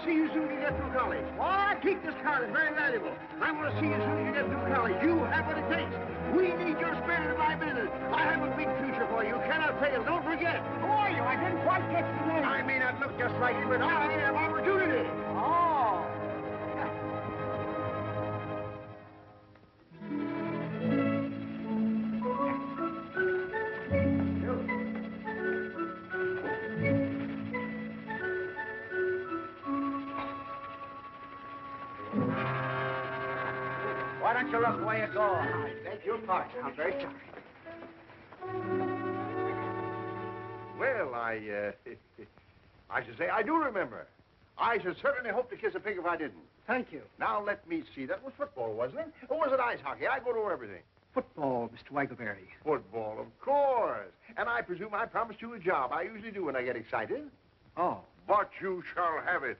to see you soon as you get through college. Why? Keep this car. It's very valuable. I want to see you soon as you get through college. You have what it takes. We need your spirit in my business. I have a big future for you. You cannot fail. Don't forget. Who are you? I didn't quite catch the name. I may not look just like you, but I have opportunity. Oh. Why don't you look where you go? I beg your pardon. I'm very sorry. Well, I should say I do remember. I should certainly hope to kiss a pig if I didn't. Thank you. Now, let me see. That was football, wasn't it? Or was it ice hockey? I go to everything. Football, Mr. Waggleberry. Football, of course. And I presume I promised you a job. I usually do when I get excited. Oh. But you shall have it.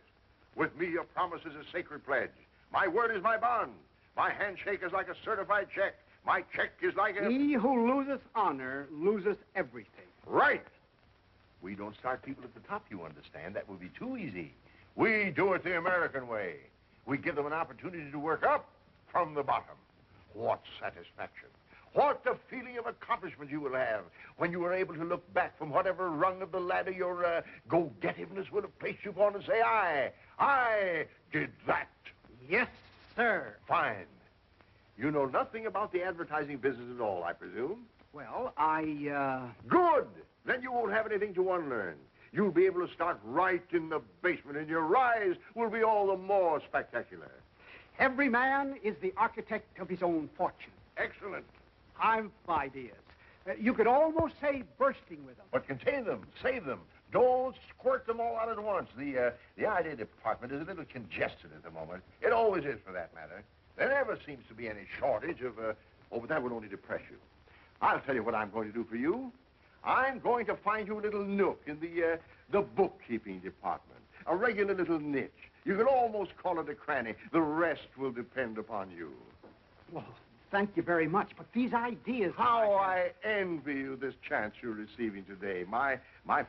With me, a promise is a sacred pledge. My word is my bond. My handshake is like a certified check. My check is like a... He who loseth honor loseth everything. Right. We don't start people at the top, you understand. That would be too easy. We do it the American way. We give them an opportunity to work up from the bottom. What satisfaction. What the feeling of accomplishment you will have when you are able to look back from whatever rung of the ladder your go-getiveness would have placed you upon and say, I did that. Yes, sir. Fine. You know nothing about the advertising business at all, I presume? Well, Good! Then you won't have anything to unlearn. You'll be able to start right in the basement, and your rise will be all the more spectacular. Every man is the architect of his own fortune. Excellent. I've ideas. You could almost say bursting with them. But contain them, save them. Don't squirt them all out at once. The idea department is a little congested at the moment. It always is, for that matter. There never seems to be any shortage of, but that would only depress you. I'll tell you what I'm going to do for you. I'm going to find you a little nook in the bookkeeping department. A regular little niche. You could almost call it a cranny. The rest will depend upon you. Well, thank you very much, but these ideas... How I envy you this chance you're receiving today. My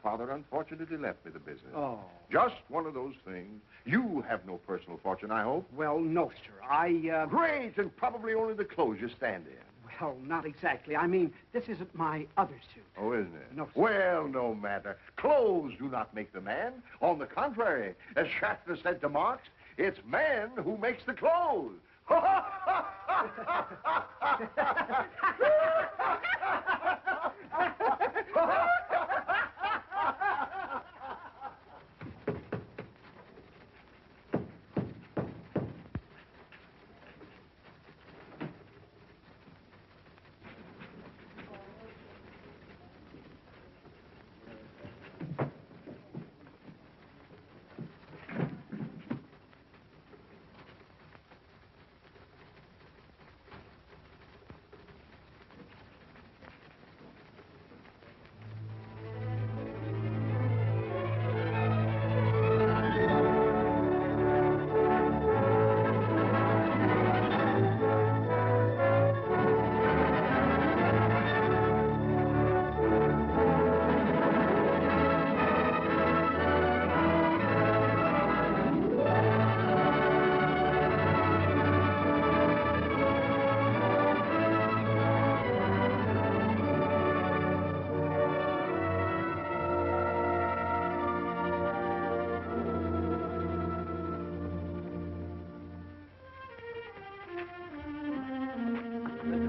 father unfortunately left me the business. Oh. Just one of those things. You have no personal fortune, I hope. Well, no, sir. Great, and probably only the clothes you stand in. Well, not exactly. I mean, this isn't my other suit. Oh, isn't it? No, sir. Well, no matter. Clothes do not make the man. On the contrary, as Shafter said to Marx, it's man who makes the clothes.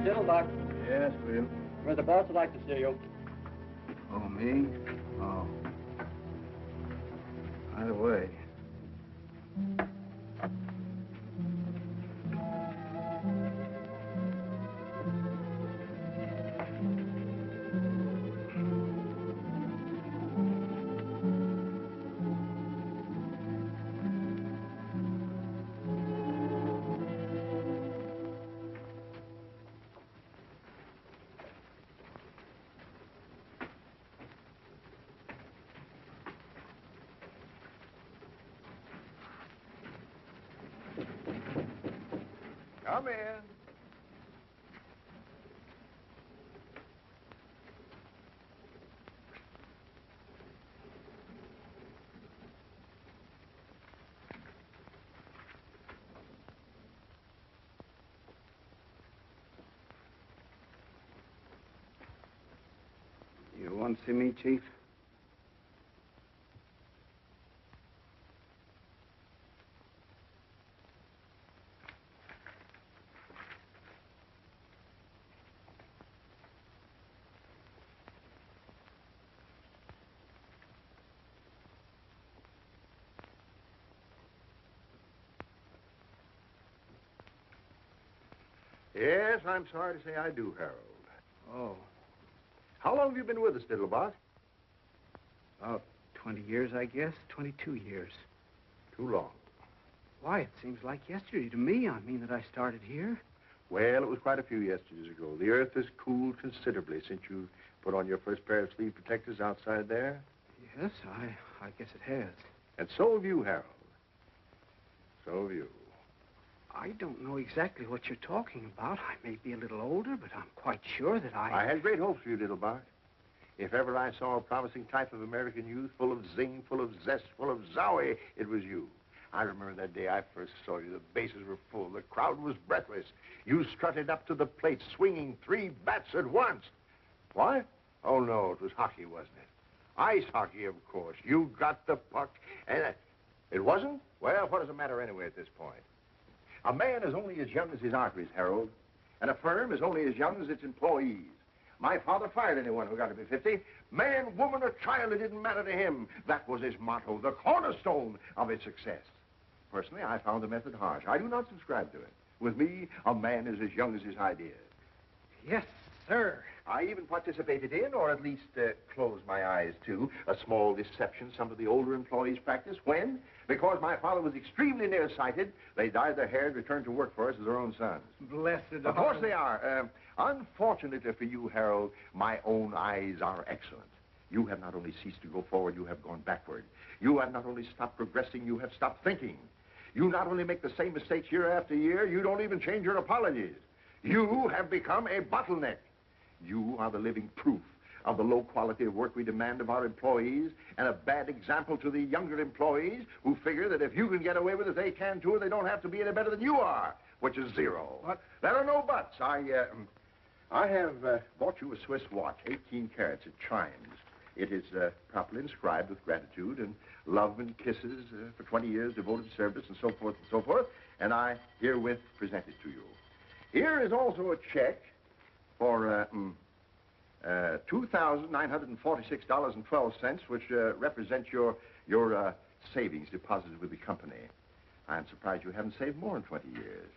Diddlebock. Yes, Will. Well, the boss would like to see you. Oh, me? Oh. By the way. Come in. You want to see me, Chief? Yes, I'm sorry to say I do, Harold. Oh, How long have you been with us, Diddlebock? about 20 years, I guess. 22 years. Too long. Why, it seems like yesterday to me. I mean that I started here. Well, it was quite a few yesterdays ago. The earth has cooled considerably since you put on your first pair of sleeve protectors outside there. Yes, I guess it has. And so have you, Harold. So have you. I don't know exactly what you're talking about. I may be a little older, but I'm quite sure that I had great hopes for you, Diddlebock. If ever I saw a promising type of American youth, full of zing, full of zest, full of zowie, it was you. I remember that day I first saw you. The bases were full. The crowd was breathless. You strutted up to the plate, swinging 3 bats at once. What? Oh, no, it was hockey, wasn't it? Ice hockey, of course. You got the puck, and it wasn't? Well, what does it matter anyway at this point? A man is only as young as his arteries, Harold, and a firm is only as young as its employees. My father fired anyone who got to be 50. Man, woman, or child, it didn't matter to him. That was his motto, the cornerstone of his success. Personally, I found the method harsh. I do not subscribe to it. With me, a man is as young as his ideas. Yes, sir. I even participated in, or at least closed my eyes to, a small deception some of the older employees practiced when, because my father was extremely nearsighted, they dyed their hair and returned to work for us as their own sons. Blessed. Of course they are. Unfortunately for you, Harold, my own eyes are excellent. You have not only ceased to go forward, you have gone backward. You have not only stopped progressing, you have stopped thinking. You not only make the same mistakes year after year, you don't even change your apologies. You have become a bottleneck. You are the living proof of the low quality of work we demand of our employees, and a bad example to the younger employees who figure that if you can get away with it, they can too, and they don't have to be any better than you are, which is zero. What? There are no buts. I have bought you a Swiss watch, 18 carats at chimes. It is properly inscribed with gratitude and love and kisses for 20 years devoted service and so forth and so forth, and I herewith present it to you. Here is also a check for $2,946.12, which represents your savings deposited with the company. I'm surprised you haven't saved more in 20 years.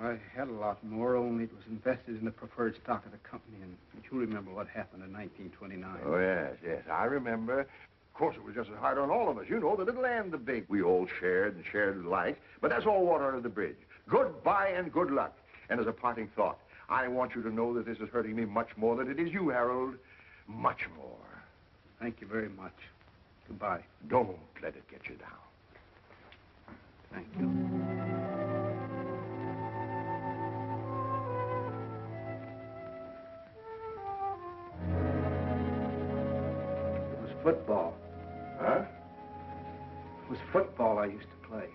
I had a lot more, only it was invested in the preferred stock of the company, and you remember what happened in 1929. Oh, yes, I remember. Of course, it was just as hard on all of us. You know, the little and the big. We all shared and shared alike, but that's all water under the bridge. Goodbye and good luck. And as a parting thought, I want you to know that this is hurting me much more than it is you, Harold. Much more. Thank you very much. Goodbye. Don't let it get you down. Thank you. It was football. Huh? It was football I used to play.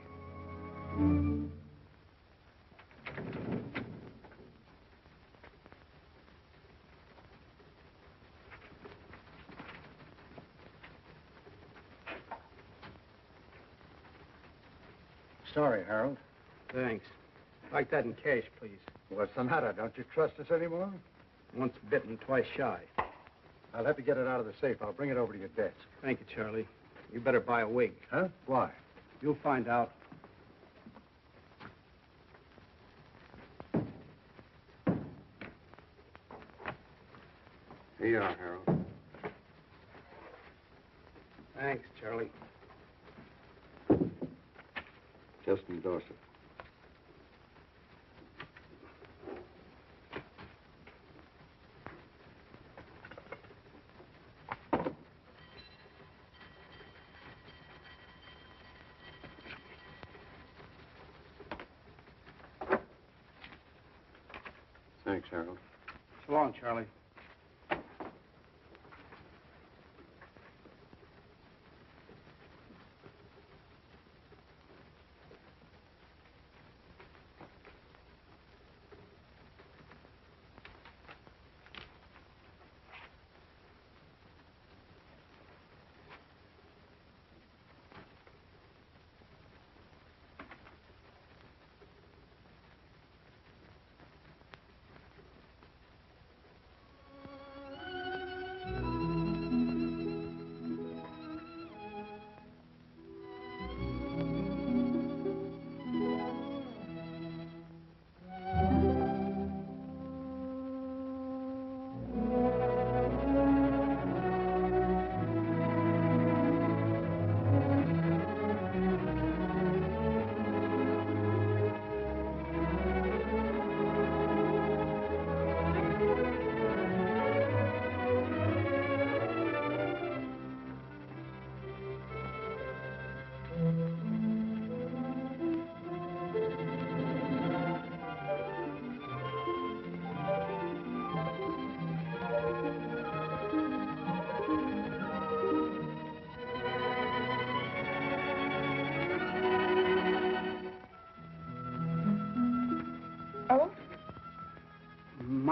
Sorry, Harold. Thanks. Like that in cash, please. What's the matter? Don't you trust us anymore? Once bitten, twice shy. I'll have to get it out of the safe. I'll bring it over to your desk. Thank you, Charlie. You better buy a wig. Huh? Why? You'll find out. Here you are, Harold. Thanks, Charlie. Just endorse it. Thanks, Harold. So long, Charlie.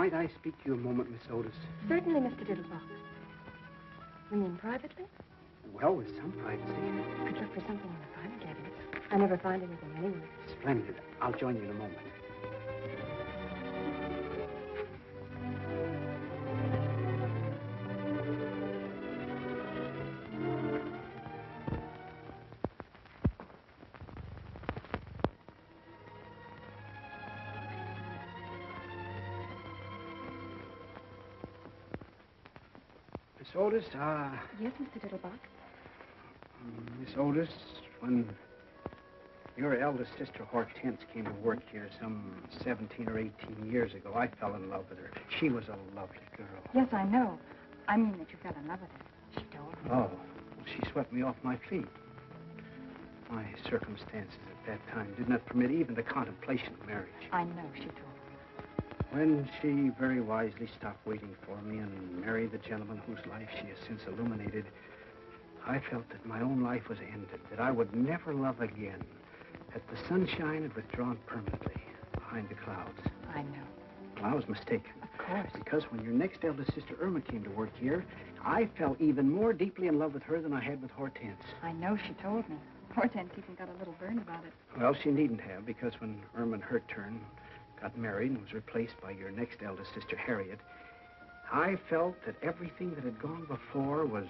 might I speak to you a moment, Miss Otis? Certainly, Mr. Diddlebock. You mean privately? Well, with some privacy. I'd look for something in the file cabinets. I never find anything anywhere. Splendid. I'll join you in a moment. Miss Otis, Yes, Mr. Diddlebock. Miss Otis, when your eldest sister Hortense came to work here some 17 or 18 years ago, I fell in love with her. She was a lovely girl. Yes, I know. I mean that you fell in love with her. She told me. Oh, well, she swept me off my feet. My circumstances at that time did not permit even the contemplation of marriage. I know, she told me. When she very wisely stopped waiting for me and married the gentleman whose life she has since illuminated, I felt that my own life was ended, that I would never love again, that the sunshine had withdrawn permanently behind the clouds. I know. Well, I was mistaken. Of course. Because when your next eldest sister, Irma, came to work here, I fell even more deeply in love with her than I had with Hortense. I know, she told me. Hortense even got a little burned about it. Well, she needn't have, because when Irma, in her turn, got married and was replaced by your next eldest sister, Harriet, I felt that everything that had gone before was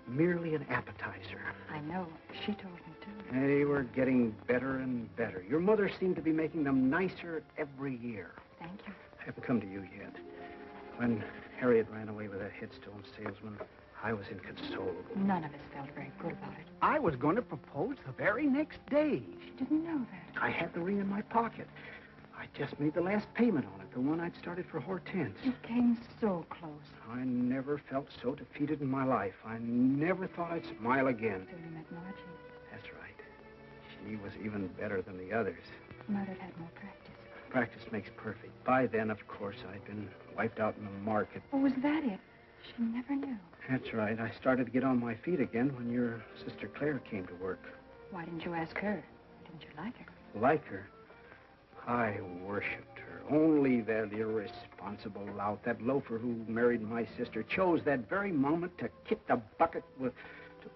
merely an appetizer. I know. She told me, too. They were getting better and better. Your mother seemed to be making them nicer every year. Thank you. I haven't come to you yet. When Harriet ran away with that headstone salesman, I was inconsolable. None of us felt very good about it. I was going to propose the very next day. She didn't know that. I had the ring in my pocket. I just made the last payment on it, the one I'd started for Hortense. You came so close. I never felt so defeated in my life. I never thought I'd smile again. So you met Margie. That's right. She was even better than the others. Mother'd had more practice. Practice makes perfect. By then, of course, I'd been wiped out in the market. Oh, was that it? She never knew. That's right. I started to get on my feet again when your sister Claire came to work. Why didn't you ask her? Didn't you like her? Like her? I worshipped her. Only that irresponsible lout, that loafer who married my sister, chose that very moment to kick the bucket to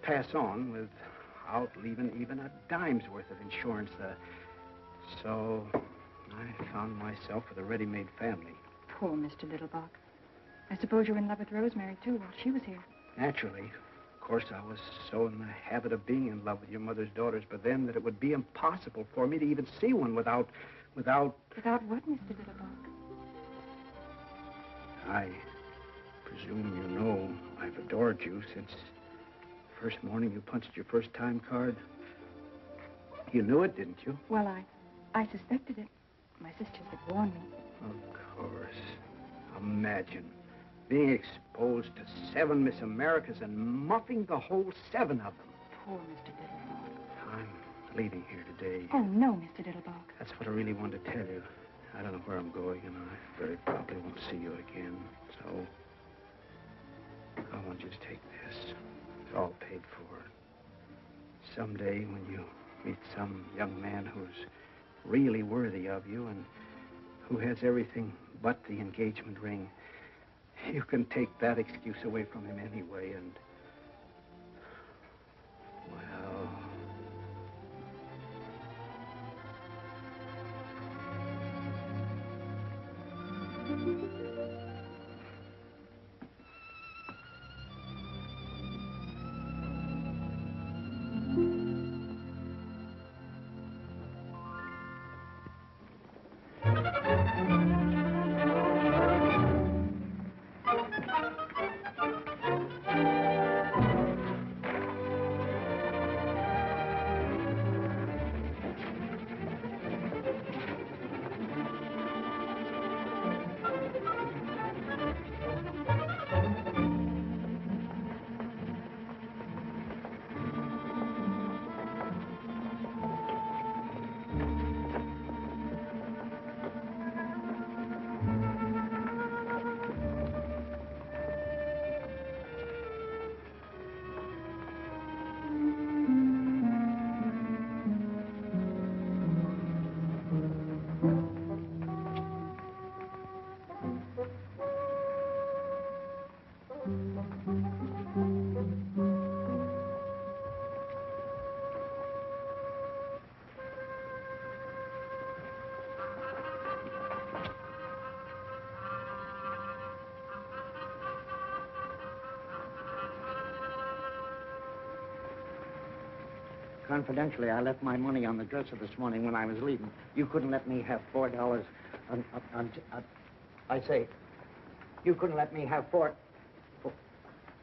pass on without leaving even a dime's worth of insurance. So I found myself with a ready-made family. Poor Mr. Diddlebock. I suppose you were in love with Rosemary, too, while she was here. Naturally. Of course, I was so in the habit of being in love with your mother's daughters, but then that it would be impossible for me to even see one without... Without what, Mr. Diddlebock? I presume you know I've adored you since the first morning you punched your first-time card. You knew it, didn't you? Well, I suspected it. My sisters had warned me. Of course. Imagine being exposed to 7 Miss Americas and muffing the whole 7 of them. Poor Mr. Diddlebock. I'm leaving here today. Oh, no, Mr. Diddlebock. That's what I really wanted to tell you. I don't know where I'm going, and I very probably won't see you again. So, I want you to take this. It's all paid for. Someday, when you meet some young man who's really worthy of you and who has everything but the engagement ring, you can take that excuse away from him anyway, and... well... Confidentially, I left my money on the dresser this morning when I was leaving. You couldn't let me have $4. I say, you couldn't let me have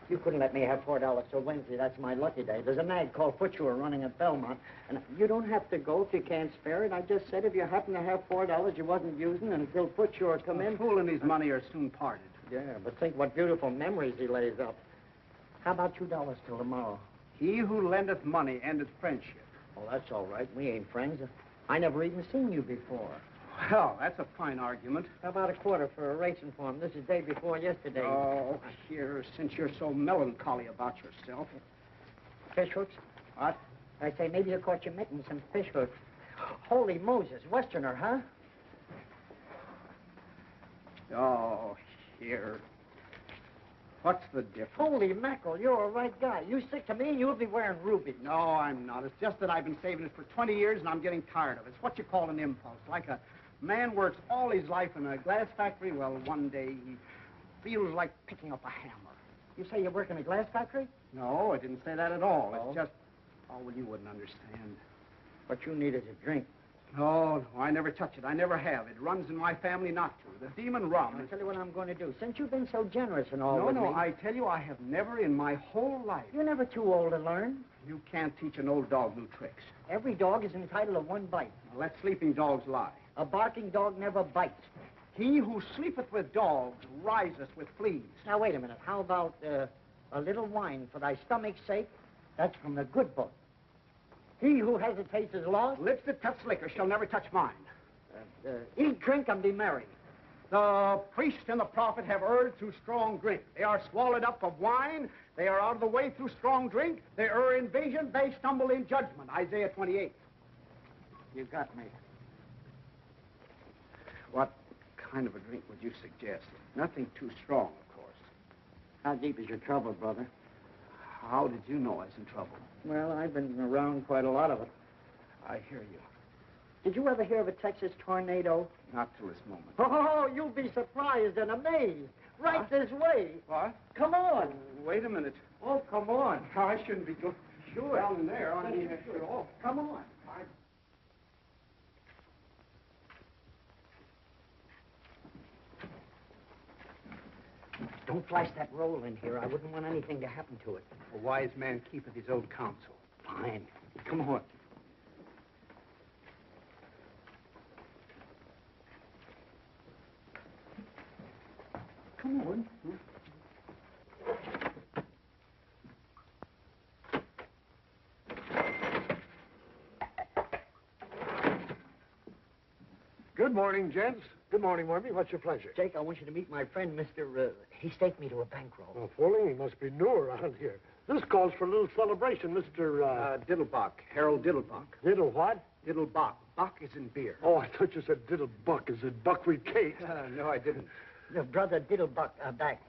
You couldn't let me have $4 till Wednesday. That's my lucky day. There's a nag called Footsure running at Belmont, and you don't have to go if you can't spare it. I just said if you happen to have $4 you wasn't using until Footsure come in. Fool and his money are soon parted. Yeah, but think what beautiful memories he lays up. How about $2 till tomorrow? He who lendeth money endeth friendship. Oh, that's all right. We ain't friends. I never even seen you before. Well, that's a fine argument. How about a quarter for a racing form? This is day before yesterday. Oh, here, since you're so melancholy about yourself. Fish hooks? What? I say, maybe you caught your mitten some fish hooks. Holy Moses, Westerner, huh? Oh, here. What's the difference? Holy mackerel, you're a right guy. You stick to me and you'll be wearing rubies. No, I'm not. It's just that I've been saving it for 20 years and I'm getting tired of it. It's what you call an impulse. Like a man works all his life in a glass factory. Well, one day he feels like picking up a hammer. You say you work in a glass factory? No, I didn't say that at all. Oh. It's just... Oh, well, you wouldn't understand. What you need is a drink. No, I never touch it. I never have. It runs in my family not to. The demon rum. I'll tell you what I'm going to do. Since you've been so generous and all with me... No, I tell you, I have never in my whole life... You're never too old to learn. You can't teach an old dog new tricks. Every dog is entitled to one bite. Now, let sleeping dogs lie. A barking dog never bites. He who sleepeth with dogs riseth with fleas. Now, wait a minute. How about a little wine for thy stomach's sake? That's from the good book. He who hesitates is lost. Lips that touch liquor shall never touch mine. Eat, drink, and be merry. The priest and the prophet have erred through strong drink. They are swallowed up of wine. They are out of the way through strong drink. They err in vision. They stumble in judgment. Isaiah 28. You got me. What kind of a drink would you suggest? Nothing too strong, of course. How deep is your trouble, brother? How did you know I was in trouble? Well, I've been around quite a lot of it. I hear you. Did you ever hear of a Texas tornado? Not till this moment. Oh, you'll be surprised and amazed. Right this way. What? Come on. Wait a minute. Oh, come on. I shouldn't be going down there. I mean, Oh, come on. Don't flash that roll in here. I wouldn't want anything to happen to it. A wise man keepeth his own counsel. Fine. Come on. Come on. Good morning, gents. Good morning, Wormy. What's your pleasure? Jake, I want you to meet my friend, Mr. He staked me to a bankroll. Oh, fooling. He must be new around here. This calls for a little celebration, Mr. Diddlebock. Harold Diddlebock. Diddle what? Diddlebock. Bock is in beer. Oh, I thought you said Diddlebuck. Is it buckwheat cake? No, I didn't. Brother Diddlebuck, back.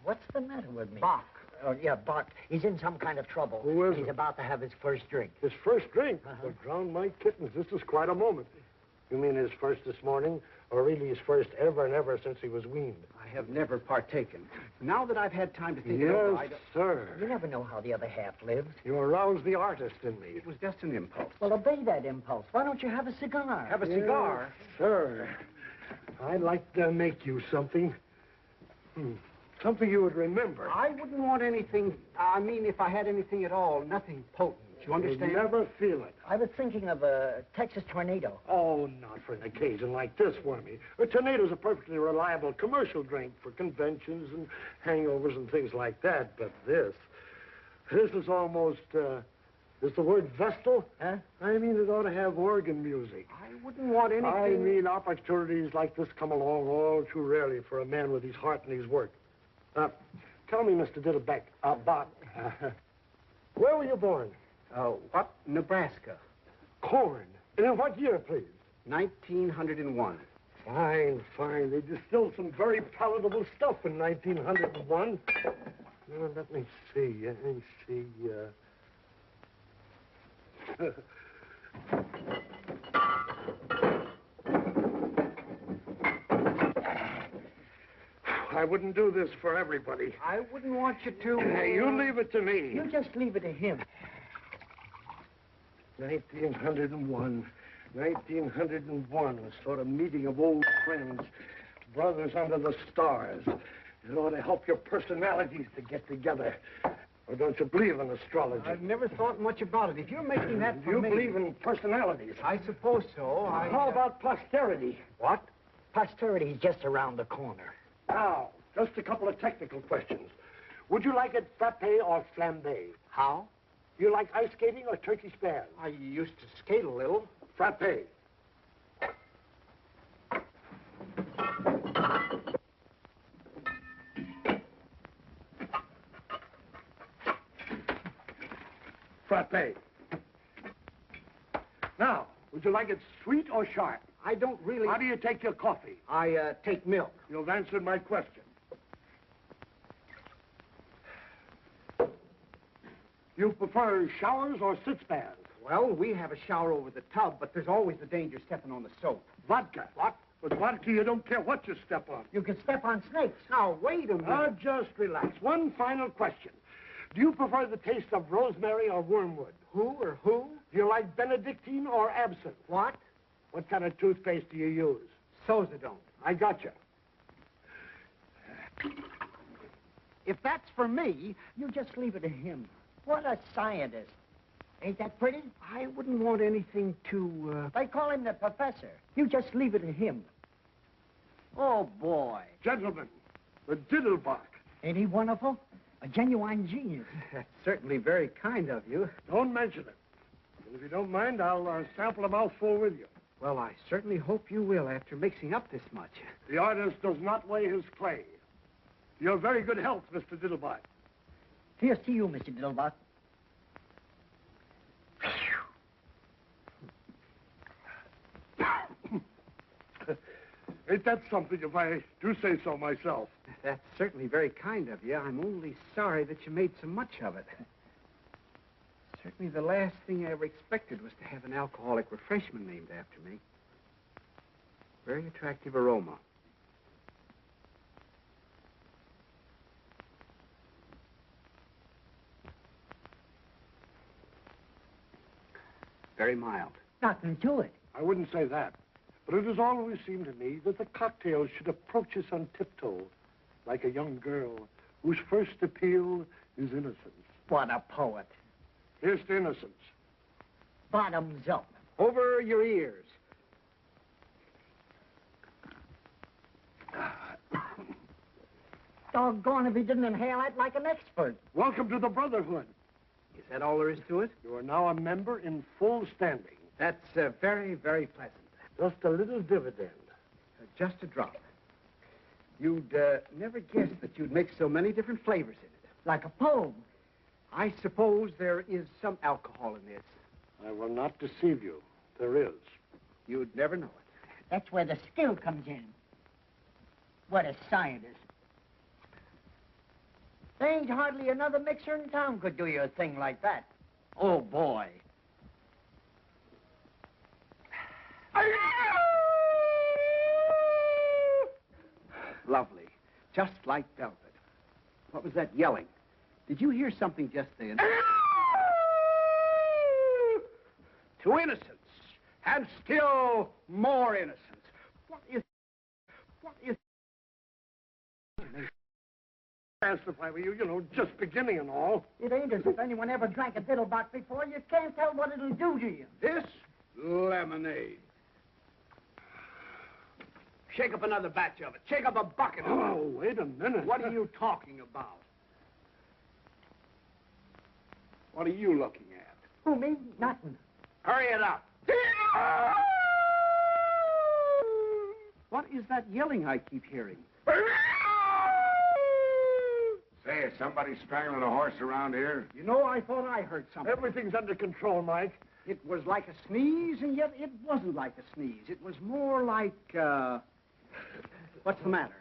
What's the matter with me? Bock. Oh, yeah, Bach. He's in some kind of trouble. Who is He's it? about to have his first drink. His first drink? Uh-huh. Well, drown my kittens. This is quite a moment. You mean his first this morning? Or really his first ever and ever since he was weaned? I have never partaken. Now that I've had time to think it over, Yes, sir. You never know how the other half lives. You aroused the artist in me. It was just an impulse. Well, obey that impulse. Why don't you have a cigar? Have a cigar? Sir, I'd like to make you something. Something you would remember. I wouldn't want anything, I mean, if I had anything at all, nothing potent. You understand? You'd never feel it. I was thinking of a Texas tornado. Oh, not for an occasion like this, Wormy. A tornado's a perfectly reliable commercial drink for conventions and hangovers and things like that. But this is almost, is the word Vestal? Huh? I mean, it ought to have organ music. I wouldn't want anything... I mean, opportunities like this come along all too rarely for a man with his heart and his work. Tell me, Mr. Diddleback, Bob, where were you born? What? Nebraska. Corn. And in what year, please? 1901. Fine, fine. They distilled some very palatable stuff in 1901. Now, let me see. I wouldn't do this for everybody. I wouldn't want you to. Hey, you leave it to me. You just leave it to him. 1901. 1901, a sort of meeting of old friends, brothers under the stars. It ought to help your personalities to get together. Or don't you believe in astrology? I've never thought much about it. If you're making that for you me... believe in personalities? I suppose so. How about posterity? What? Posterity's just around the corner. Now, just a couple of technical questions. Would you like it frappe or flambé? How? You like ice skating or turkey spans? I used to skate a little. Frappe. Frappe. Now, would you like it sweet or sharp? I don't really... How do you take your coffee? I take milk. You've answered my question. You prefer showers or sit-spans? Well, we have a shower over the tub, but there's always the danger stepping on the soap. Vodka. What? With vodka, you don't care what you step on. You can step on snakes. Now, wait a minute. Now, just relax. One final question. Do you prefer the taste of rosemary or wormwood? Who or who? Do you like Benedictine or absinthe? What? What kind of toothpaste do you use? Sozadone. I got you. If that's for me, you just leave it to him. What a scientist. Ain't that pretty? I wouldn't want anything to, They call him the professor. You just leave it to him. Oh, boy. Gentlemen, the Diddlebock. Ain't he wonderful? A genuine genius. That's certainly very kind of you. Don't mention it. And if you don't mind, I'll sample a mouthful with you. Well, I certainly hope you will after mixing up this much. The artist does not weigh his clay. Your very good health, Mr. Diddlebock. Here's to you, Mr. Diddlebock. Ain't that something if I do say so myself? That's certainly very kind of you. I'm only sorry that you made so much of it. Certainly the last thing I ever expected was to have an alcoholic refreshment named after me. Very attractive aroma. Very mild. Nothing to it. I wouldn't say that. But it has always seemed to me that the cocktail should approach us on tiptoe, like a young girl whose first appeal is innocence. What a poet. Here's to innocence. Bottoms up. Over your ears. Doggone if he didn't inhale that like an expert. Welcome to the Brotherhood. Is that all there is to it? You are now a member in full standing. That's very, very pleasant. Just a little dividend. Just a drop. You'd never guess that you'd make so many different flavors in it. Like a poem. I suppose there is some alcohol in this. I will not deceive you. There is. You'd never know it. That's where the skill comes in. What a scientist. There ain't hardly another mixer in town could do you a thing like that. Oh, boy. Lovely. Just like velvet. What was that yelling? Did you hear something just then? To innocence, and still more innocence. What is... Asked if I were you, just beginning and all. It ain't as if anyone ever drank a Diddlebock before. You can't tell what it'll do to you. This lemonade. Shake up another batch of it. Shake up a bucket of it. Oh, wait a minute. What are you talking about? What are you looking at? Who, me? Nothing. Hurry it up. What is that yelling I keep hearing? Say, is somebody strangling a horse around here? You know, I thought I heard something. Everything's under control, Mike. It was like a sneeze, and yet it wasn't like a sneeze. It was more like, what's the matter?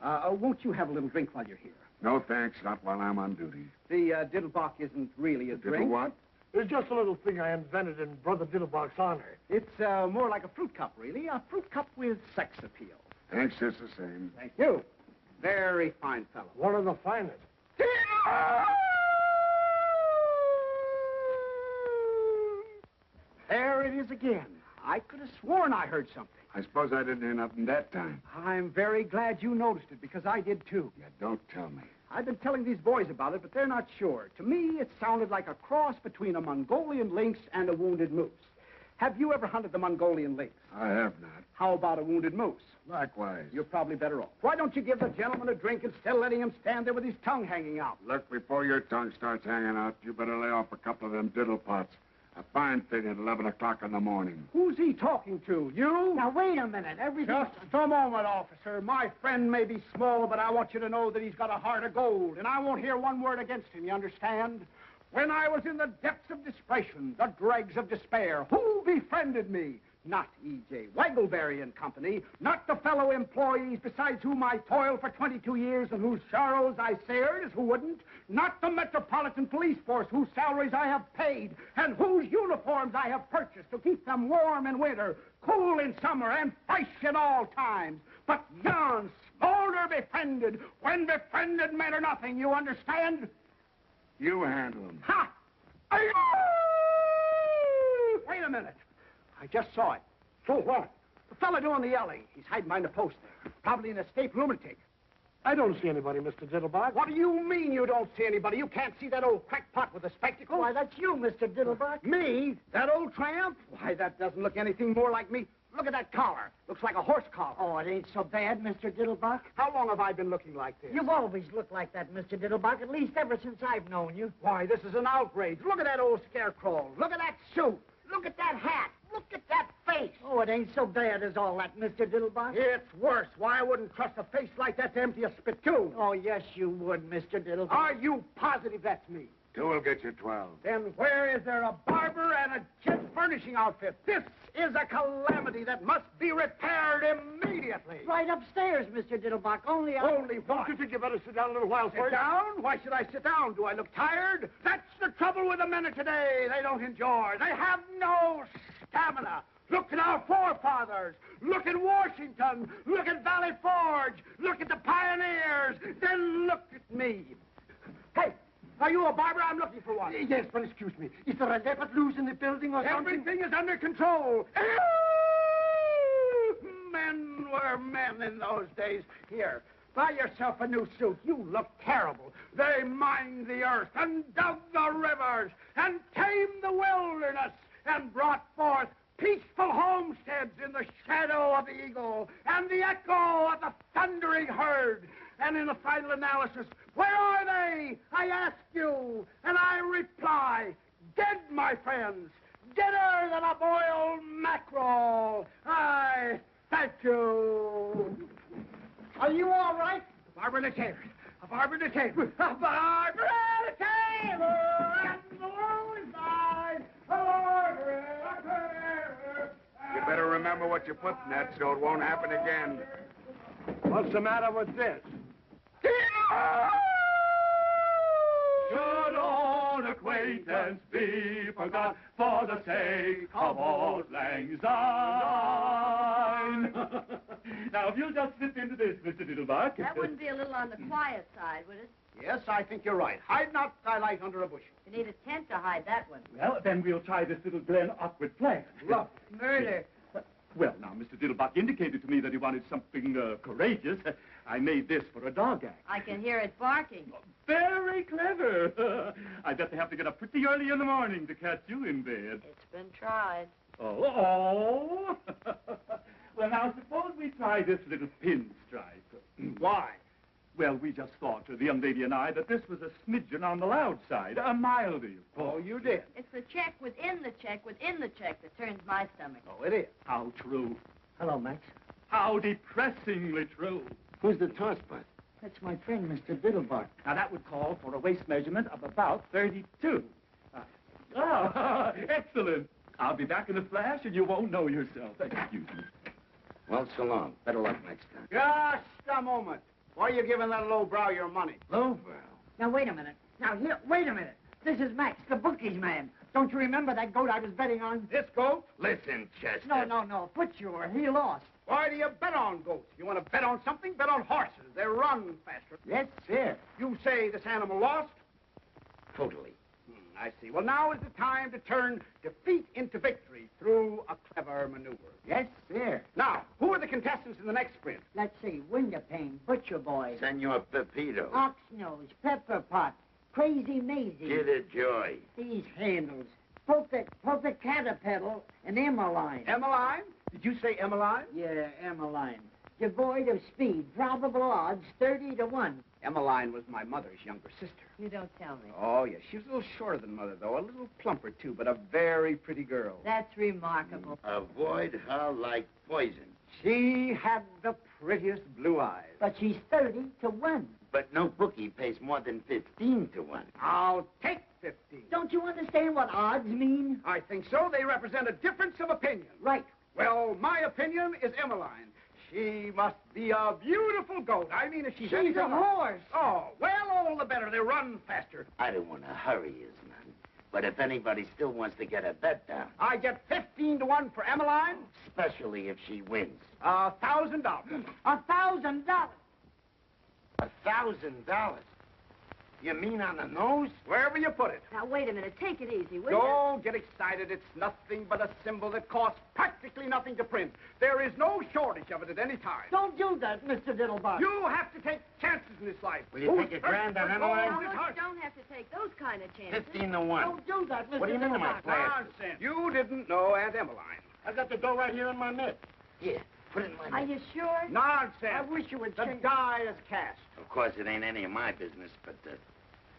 Won't you have a little drink while you're here? No, thanks. Not while I'm on duty. The Diddlebock isn't really a drink. What? It's just a little thing I invented in Brother Diddlebock's honor. It's more like a fruit cup, really. A fruit cup with sex appeal. Thanks, just the same. Thank you. Very fine fellow. One of the finest. There it is again. I could have sworn I heard something. I suppose I didn't hear nothing that time. I'm very glad you noticed it, because I did too. Yeah, don't tell me. I've been telling these boys about it, but they're not sure. To me, it sounded like a cross between a Mongolian lynx and a wounded moose. Have you ever hunted the Mongolian lynx? I have not. How about a wounded moose? Likewise. You're probably better off. Why don't you give the gentleman a drink instead of letting him stand there with his tongue hanging out? Look, before your tongue starts hanging out, you better lay off a couple of them diddle pots. A fine thing at 11 o'clock in the morning. Who's he talking to? You? Now, wait a minute. Everything... Just a moment, officer. My friend may be small, but I want you to know that he's got a heart of gold, and I won't hear one word against him, you understand? When I was in the depths of desperation, the dregs of despair, who befriended me? Not E.J. Waggleberry and Company, not the fellow employees besides whom I toiled for 22 years and whose sorrows I shared as who wouldn't, not the Metropolitan Police Force whose salaries I have paid and whose uniforms I have purchased to keep them warm in winter, cool in summer, and fresh at all times, but yon smolder befriended, when befriended men are nothing, you understand? You handle him. Ha! Wait a minute. I just saw it. So what? The fellow doing the yelling. He's hiding behind a post there. Probably an escaped lunatic. I don't see anybody, Mr. Diddlebock. What do you mean you don't see anybody? You can't see that old crackpot with the spectacles? Why, that's you, Mr. Diddlebock. Me? That old tramp? Why, that doesn't look anything more like me. Look at that collar. Looks like a horse collar. Oh, it ain't so bad, Mr. Diddlebock. How long have I been looking like this? You've always looked like that, Mr. Diddlebock, at least ever since I've known you. Why, this is an outrage. Look at that old scarecrow. Look at that suit. Look at that hat. Look at that face. Oh, it ain't so bad as all that, Mr. Diddlebock. It's worse. Why, I wouldn't trust a face like that to empty a spittoon. Oh, yes, you would, Mr. Diddlebock. Are you positive that's me? 2 will get you 12. Then where is there a barber and a gent furnishing outfit? This is a calamity that must be repaired immediately. Right upstairs, Mr. Diddlebock. Only Only what? Don't you think you better sit down a little while Sit first? down? Why should I sit down? Do I look tired? That's the trouble with the men of today. They don't enjoy. They have no stamina. Look at our forefathers. Look at Washington. Look at Valley Forge. Look at the pioneers. Then look at me. Hey, are you a barber? I'm looking for one. Yes, but excuse me. Is there a leopard loose in the building or something? Everything is under control. Men were men in those days. Here, buy yourself a new suit. You look terrible. They mined the earth and dug the rivers and tamed the wilderness and brought forth peaceful homesteads in the shadow of the eagle and the echo of the thundering herd. And in the final analysis, where are they? I ask you, and I reply, dead, my friends, deader than a boiled mackerel. I thank you. Are you all right? A barber and a tailor. A barber and a tailor. A barber and a tailor. And the world is mine. A barber and a tailor. You better remember what you put in that so it won't happen again. What's the matter with this? Should old acquaintance be forgot for the sake of old lang syne? Now, if you'll just slip into this, Mr. Diddlebuck. That wouldn't be a little on the quiet side, would it? Yes, I think you're right. Hide not thy light under a bushel. You need a tent to hide that one. Well, then we'll try this little Glen Awkward plan. Love. Murder. Well, now, Mr. Diddlebuck indicated to me that he wanted something courageous. I made this for a dog act. I can hear it barking. Very clever. I bet they have to get up pretty early in the morning to catch you in bed. It's been tried. Oh. Well, now, suppose we try this little pinstripe. Why? Well, we just thought, the young lady and I, that this was a smidgen on the loud side. A mildy, of course. Oh, you did? It's the check within the check within the check that turns my stomach. Oh, it is. How true. Hello, Max. How depressingly true. Who's the tosspot? That's my friend, Mr. Diddlebock. Now, that would call for a waist measurement of about 32. Excellent. I'll be back in a flash, and you won't know yourself. Excuse me. Well, so long. Better luck next time. Just a moment. Why are you giving that lowbrow your money? Lowbrow? Now, wait a minute. Now, here, wait a minute. This is Max, the bookies man. Don't you remember that goat I was betting on? This goat? Listen, Chester. No. Butcher, he lost. Why do you bet on goats? You want to bet on something? Bet on horses. They run faster. Yes, sir. You say this animal lost? Totally. I see. Well, now is the time to turn defeat into victory through a clever maneuver. Yes, sir. Now, who are the contestants in the next sprint? Let's see. Windowpane, Butcher Boy, Senor Pepito. Oxnose, Pepper Pot, Crazy Maisie. Get a joy. These handles. Polka Caterpillar, and Emmeline. Emmeline? Did you say Emmeline? Yeah, Emmeline. Devoid of speed. Probable odds 30 to 1. Emmeline was my mother's younger sister. You don't tell me. Oh, yes. She was a little shorter than Mother, though. A little plumper, too, but a very pretty girl. That's remarkable. Avoid her like poison. She had the prettiest blue eyes. But she's 30 to 1. But no bookie pays more than 15 to 1. I'll take 15. Don't you understand what odds mean? I think so. They represent a difference of opinion. Right. Well, my opinion is Emmeline. She must be a beautiful goat. I mean, if she's anything a horse. Oh, well, all the better. They run faster. I don't want to hurry you, man. But if anybody still wants to get a bet down, I get 15 to 1 for Emmeline. especially if she wins. $1,000. $1,000. $1,000? You mean on the nose? Wherever you put it. Now, wait a minute. Take it easy, will you? Don't get excited. It's nothing but a symbol that costs practically nothing to print. There is no shortage of it at any time. Don't do that, Mr. Diddlebock. You have to take chances in this life. Will you take a grand on Emmeline? Almost don't have to take those kind of chances. 15 to 1. Don't do that, Mr. What do you mean, am I Diddlebock. playing? Nonsense. You didn't know Aunt Emmeline. I got the dough right here in my mitt. Here, put it in my Are hand. you sure? Nonsense. I wish you would The change. die is cast. Of course, it ain't any of my business, but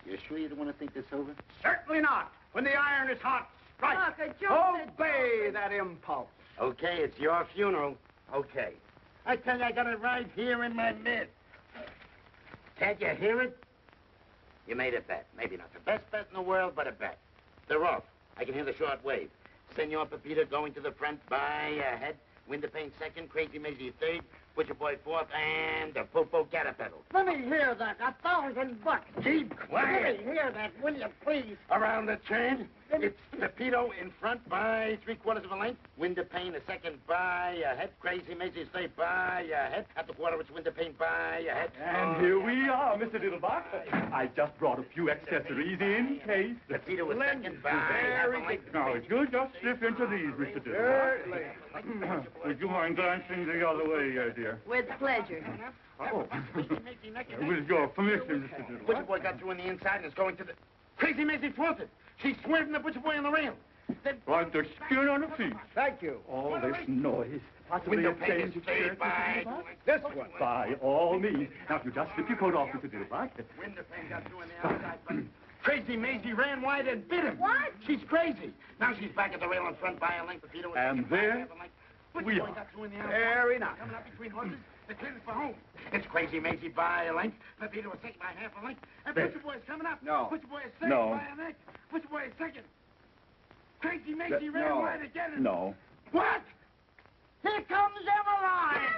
you sure you don't want to think this over? Certainly not. When the iron is hot, strike. Look, a joke Obey that impulse. Okay, it's your funeral. Okay. I tell you, I got it right here in my mitt. Can't you hear it? You made a bet. Maybe not the best bet in the world, but a bet. They're off. I can hear the short wave. Senor Pepito going to the front by ahead. Windowpane second. Crazy Maisie third. Butcher Boy fourth. And the Popo Caterpillar. Let me hear that. $1,000. Keep quiet. Let me hear that, will you, please? Around the chain. It's Pepito in front by 3/4 of a length. Windowpane a second by ahead. Crazy Maisie third by ahead. At the quarter, it's Windowpane by ahead. And here we are, Mr. Diddlebock. I just brought a few accessories in case. Pepito a second by half a length. Now, if you'll just slip into these, Mr. Diddlebock. Would you mind glancing the other way, dear? With pleasure. Oh. With your permission, Mr. Diddlebock. Butcher Boy got through on the inside and is going to the... Crazy Maisie fronted. She's swerving the Butcher Boy on the rail. Like the skin on the feet. Thank you. All this noise. Possibly a Windowpane change is of third shirt, by... Mr. Diddlebock? This one. By all means. Now, if you just slip your coat off, Mr. Diddlebock. Windowpane got through on the outside, but... Crazy Maisie ran wide and bit him. What? She's crazy. Now she's back at the rail in front by a length. Pepito And there Butcher we Boy are. got through on the outside. Very nice. Coming up between horses. They're clearing for home. It's Crazy Maisie by a length. Pepito a second by half a length. And There. Butcher Boy's coming up. No. Butcher Boy is second No. by a length. Butcher Boy is second. Crazy Maisie ran no. wide again. And... No. What? Here comes Emmeline.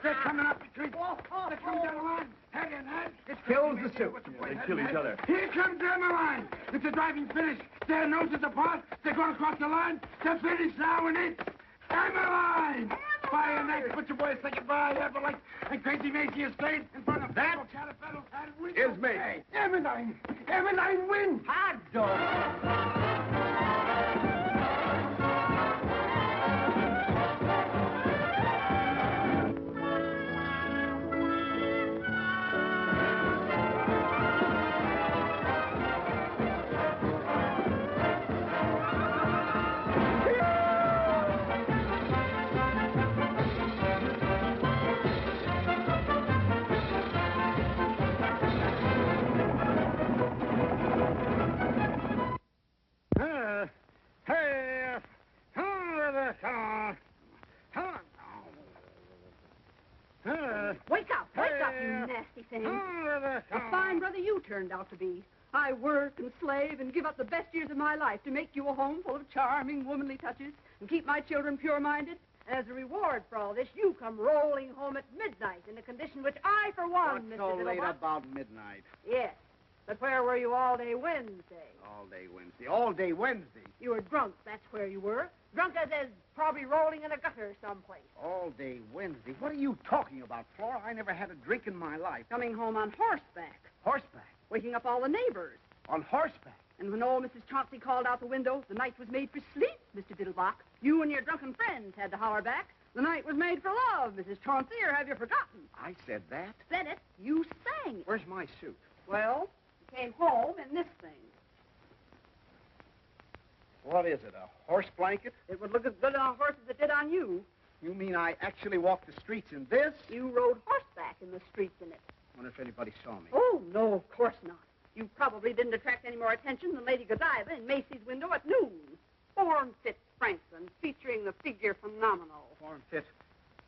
They're coming up between... They're coming down the line. Head in head. It's Kills Crazy the suit. Butcher Boy, They head kill in each head. other. Here comes Emmeline. It's a driving finish. Their noses apart. They're going across the line. They're finished now, and it's Emmeline. By a neck. Butcher Boy is second by half a length. And Crazy Maisie is straight in front of that. Caterpillar and Is me. Emmeline. Emmeline wins. Hot dog. Wake up, you nasty thing. A fine brother you turned out to be. I work and slave and give up the best years of my life to make you a home full of charming, womanly touches and keep my children pure-minded. As a reward for all this, you come rolling home at midnight in a condition which I, for one, What's Mr. so late Diddlebock... about midnight? Yes. But where were you all day Wednesday? All day Wednesday. All day Wednesday. You were drunk, that's where you were. Drunk as probably rolling in a gutter someplace. All day Wednesday. What are you talking about, Flora? I never had a drink in my life. Coming home on horseback. Horseback? Waking up all the neighbors. On horseback? And when old Mrs. Chauncey called out the window, the night was made for sleep, Mr. Diddlebock. You and your drunken friends had to holler back. The night was made for love, Mrs. Chauncey, or have you forgotten? I said that? Said it. You sang it. Where's my suit? Well, you came home in this thing. What is it, a horse blanket? It would look as good on a horse as it did on you. You mean I actually walked the streets in this? You rode horseback in the streets in it. Wonder if anybody saw me. Oh, no, of course not. You probably didn't attract any more attention than Lady Godiva in Macy's window at noon. Form-fit Franklin, featuring the figure phenomenal. Form-fit?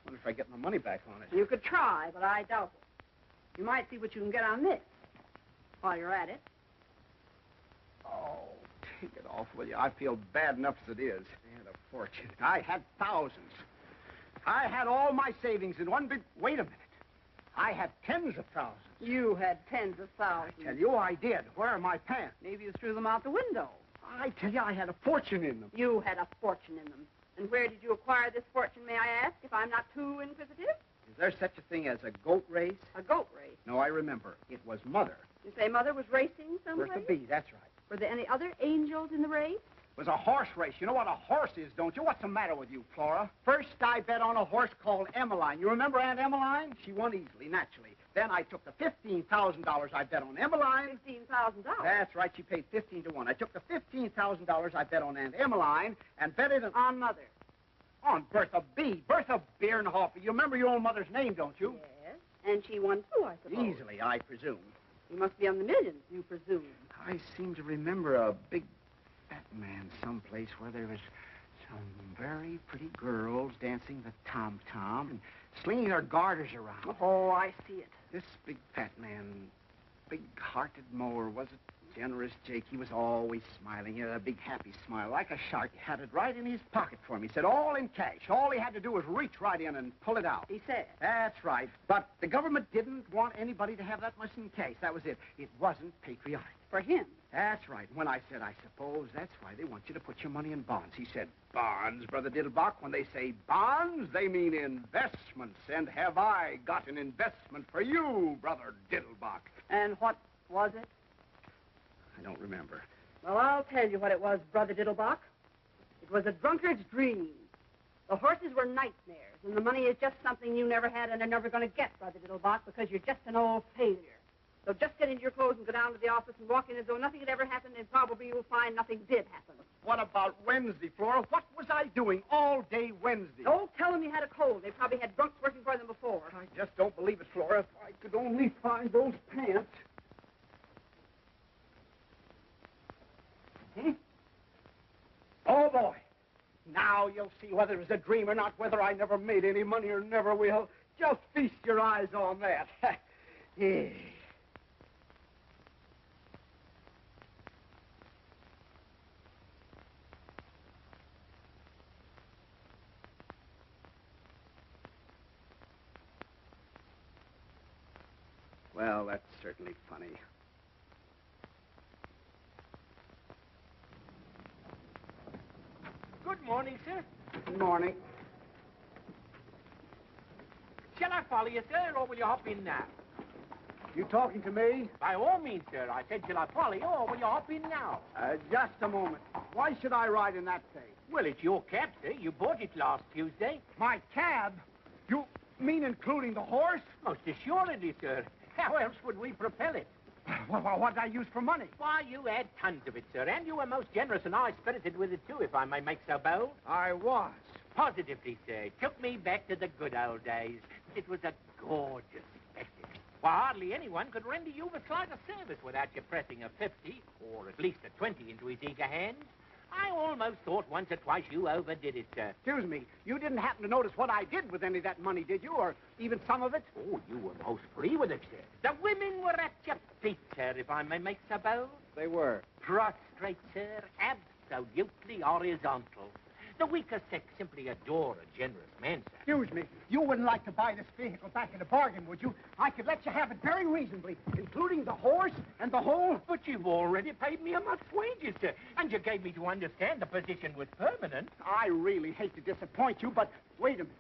Wonder if I get my money back on it. You could try, but I doubt it. You might see what you can get on this while you're at it. Oh, take it off, will you? I feel bad enough as it is. I had a fortune. I had thousands. I had all my savings in one big... Wait a minute. I had tens of thousands. You had tens of thousands. I tell you, I did. Where are my pants? Maybe you threw them out the window. I tell you, I had a fortune in them. You had a fortune in them. And where did you acquire this fortune, may I ask, if I'm not too inquisitive? Is there such a thing as a goat race? A goat race? No, I remember. It was Mother. You say Mother was racing someplace? Bertha B., that's right. Were there any other angels in the race? It was a horse race. You know what a horse is, don't you? What's the matter with you, Flora? First, I bet on a horse called Emmeline. You remember Aunt Emmeline? She won easily, naturally. Then I took the $15,000 I bet on Emmeline. $15,000? That's right. She paid 15 to 1. I took the $15,000 I bet on Aunt Emmeline and bet it on Mother. On Bertha B. Bertha Bierenhofer. You remember your old mother's name, don't you? Yes. And she won too, I suppose. Easily, I presume. You must be on the millions, you presume. I seem to remember a big fat man someplace where there was some very pretty girls dancing the tom-tom and slinging their garters around. Oh, I see it. This big fat man, big-hearted mower, was it? Generous Jake. He was always smiling. He had a big, happy smile, like a shark. He had it right in his pocket for me. He said, all in cash. All he had to do was reach right in and pull it out. He said? That's right. But the government didn't want anybody to have that much in cash. That was it. It wasn't patriotic. For him? That's right. When I said, I suppose that's why they want you to put your money in bonds. He said, bonds, Brother Diddlebock. When they say bonds, they mean investments. And have I got an investment for you, Brother Diddlebock? And what was it? I don't remember. Well, I'll tell you what it was, Brother Diddlebock. It was a drunkard's dream. The horses were nightmares, and the money is just something you never had and are never going to get, Brother Diddlebock, because you're just an old failure. So just get into your clothes and go down to the office and walk in as though nothing had ever happened, and probably you'll find nothing did happen. What about Wednesday, Flora? What was I doing all day Wednesday? Don't tell them you had a cold. They probably had drunks working for them before. I just don't believe it, Flora. If I could only find those pants. Hmm? Oh, boy. Now you'll see whether it was a dream or not, whether I never made any money or never will. Just feast your eyes on that. Yeah. Well, that's certainly funny. Good morning, sir. Good morning. Shall I follow you, sir, or will you hop in now? You talking to me? By all means, sir. I said, shall I follow you, or will you hop in now? Just a moment. Why should I ride in that thing? Well, it's your cab, sir. You bought it last Tuesday. My cab? You mean including the horse? Most assuredly, sir. How else would we propel it? What did I use for money? Why, you had tons of it, sir, and you were most generous and high-spirited with it, too, if I may make so bold. I was. Positively, sir. It took me back to the good old days. It was a gorgeous spectacle. Why, hardly anyone could render you the slightest service without you pressing a 50, or at least a 20 into his eager hands. I almost thought once or twice you overdid it, sir. Excuse me, you didn't happen to notice what I did with any of that money, did you? Or even some of it? Oh, you were most free with it, sir. The women were at your feet, sir, if I may make so bold. They were. Prostrate, sir, absolutely horizontal. The weaker sex simply adore a generous man, sir. Excuse me. You wouldn't like to buy this vehicle back in the bargain, would you? I could let you have it very reasonably, including the horse and the whole... But you've already paid me a month's wages, sir. And you gave me to understand the position was permanent. I really hate to disappoint you, but wait a minute.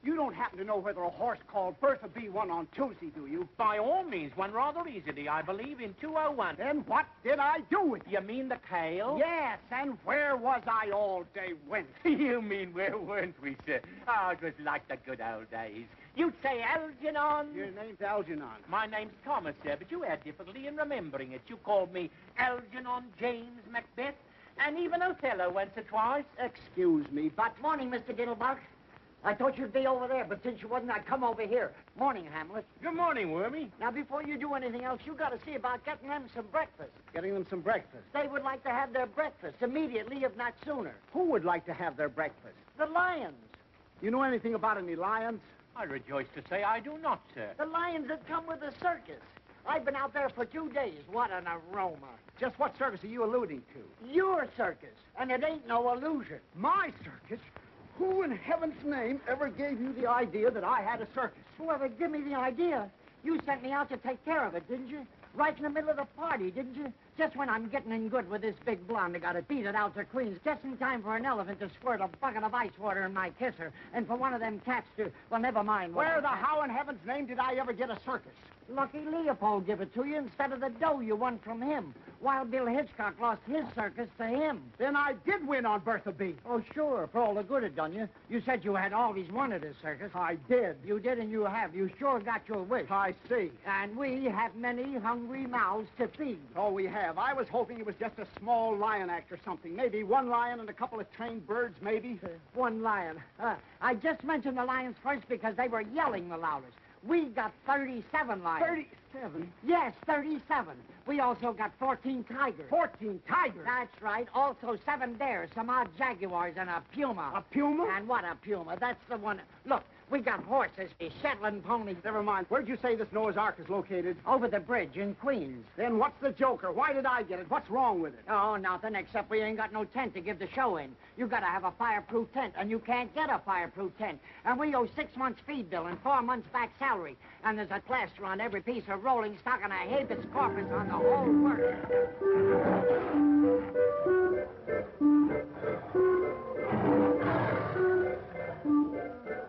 You don't happen to know whether a horse called Bertha B won on Tuesday, do you? By all means, won rather easily, I believe, in 201. Then what did I do with it? You mean the kale? Yes, and where was I all day Wednesday? You mean where weren't we, sir? Oh, it was like the good old days. You'd say Algernon. Your name's Algernon. My name's Thomas, sir, but you had difficulty in remembering it. You called me Algernon James Macbeth, and even Othello once or twice. Excuse me, but... Morning, Mr. Diddlebock. I thought you'd be over there, but since you wasn't, I'd come over here. Morning, Hamlet. Good morning, Wormy. Now, before you do anything else, you got to see about getting them some breakfast. Getting them some breakfast. They would like to have their breakfast immediately, if not sooner. Who would like to have their breakfast? The lions. You know anything about any lions? I rejoice to say I do not, sir. The lions that come with the circus. I've been out there for 2 days. What an aroma. Just what circus are you alluding to? Your circus, and it ain't no illusion. My circus? Who in heaven's name ever gave you the idea that I had a circus? Whoever gave me the idea, you sent me out to take care of it, didn't you? Right in the middle of the party, didn't you? Just when I'm getting in good with this big blonde that got it beat it out to Queens, just in time for an elephant to squirt a bucket of ice water in my kisser, and for one of them cats to, well, never mind. Where the how in heaven's name did I ever get a circus? Lucky Leopold give it to you instead of the dough you won from him. Wild Bill Hitchcock lost his circus to him. Then I did win on Bertha B. Oh, sure, for all the good it done you. You said you had always wanted a circus. I did. You did and you have. You sure got your wish. I see. And we have many hungry mouths to feed. Oh, we have. I was hoping it was just a small lion act or something. Maybe one lion and a couple of trained birds, maybe. One lion. I just mentioned the lions first because they were yelling the loudest. We got 37 lions. 37? Yes, 37. We also got 14 tigers. 14 tigers? That's right. Also 7 bears, some odd jaguars, and a puma. A puma? And what a puma. That's the one. Look, we got horses, Shetland ponies. Never mind. Where'd you say this Noah's Ark is located? Over the bridge in Queens. Then what's the joker? Why did I get it? What's wrong with it? Oh, nothing, except we ain't got no tent to give the show in. You gotta have a fireproof tent, and you can't get a fireproof tent. And we owe 6 months feed bill and 4 months back salary. And there's a plaster on every piece of rolling stock and a habeas corpus on the whole work.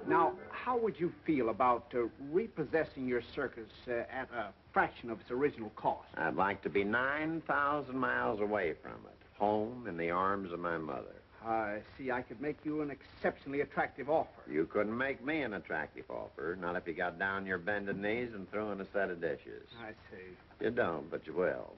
Now, how would you feel about repossessing your circus at a fraction of its original cost? I'd like to be 9,000 miles away from it, home in the arms of my mother. I see. I could make you an exceptionally attractive offer. You couldn't make me an attractive offer, not if you got down your bended knees and threw in a set of dishes. I see. You don't, but you will.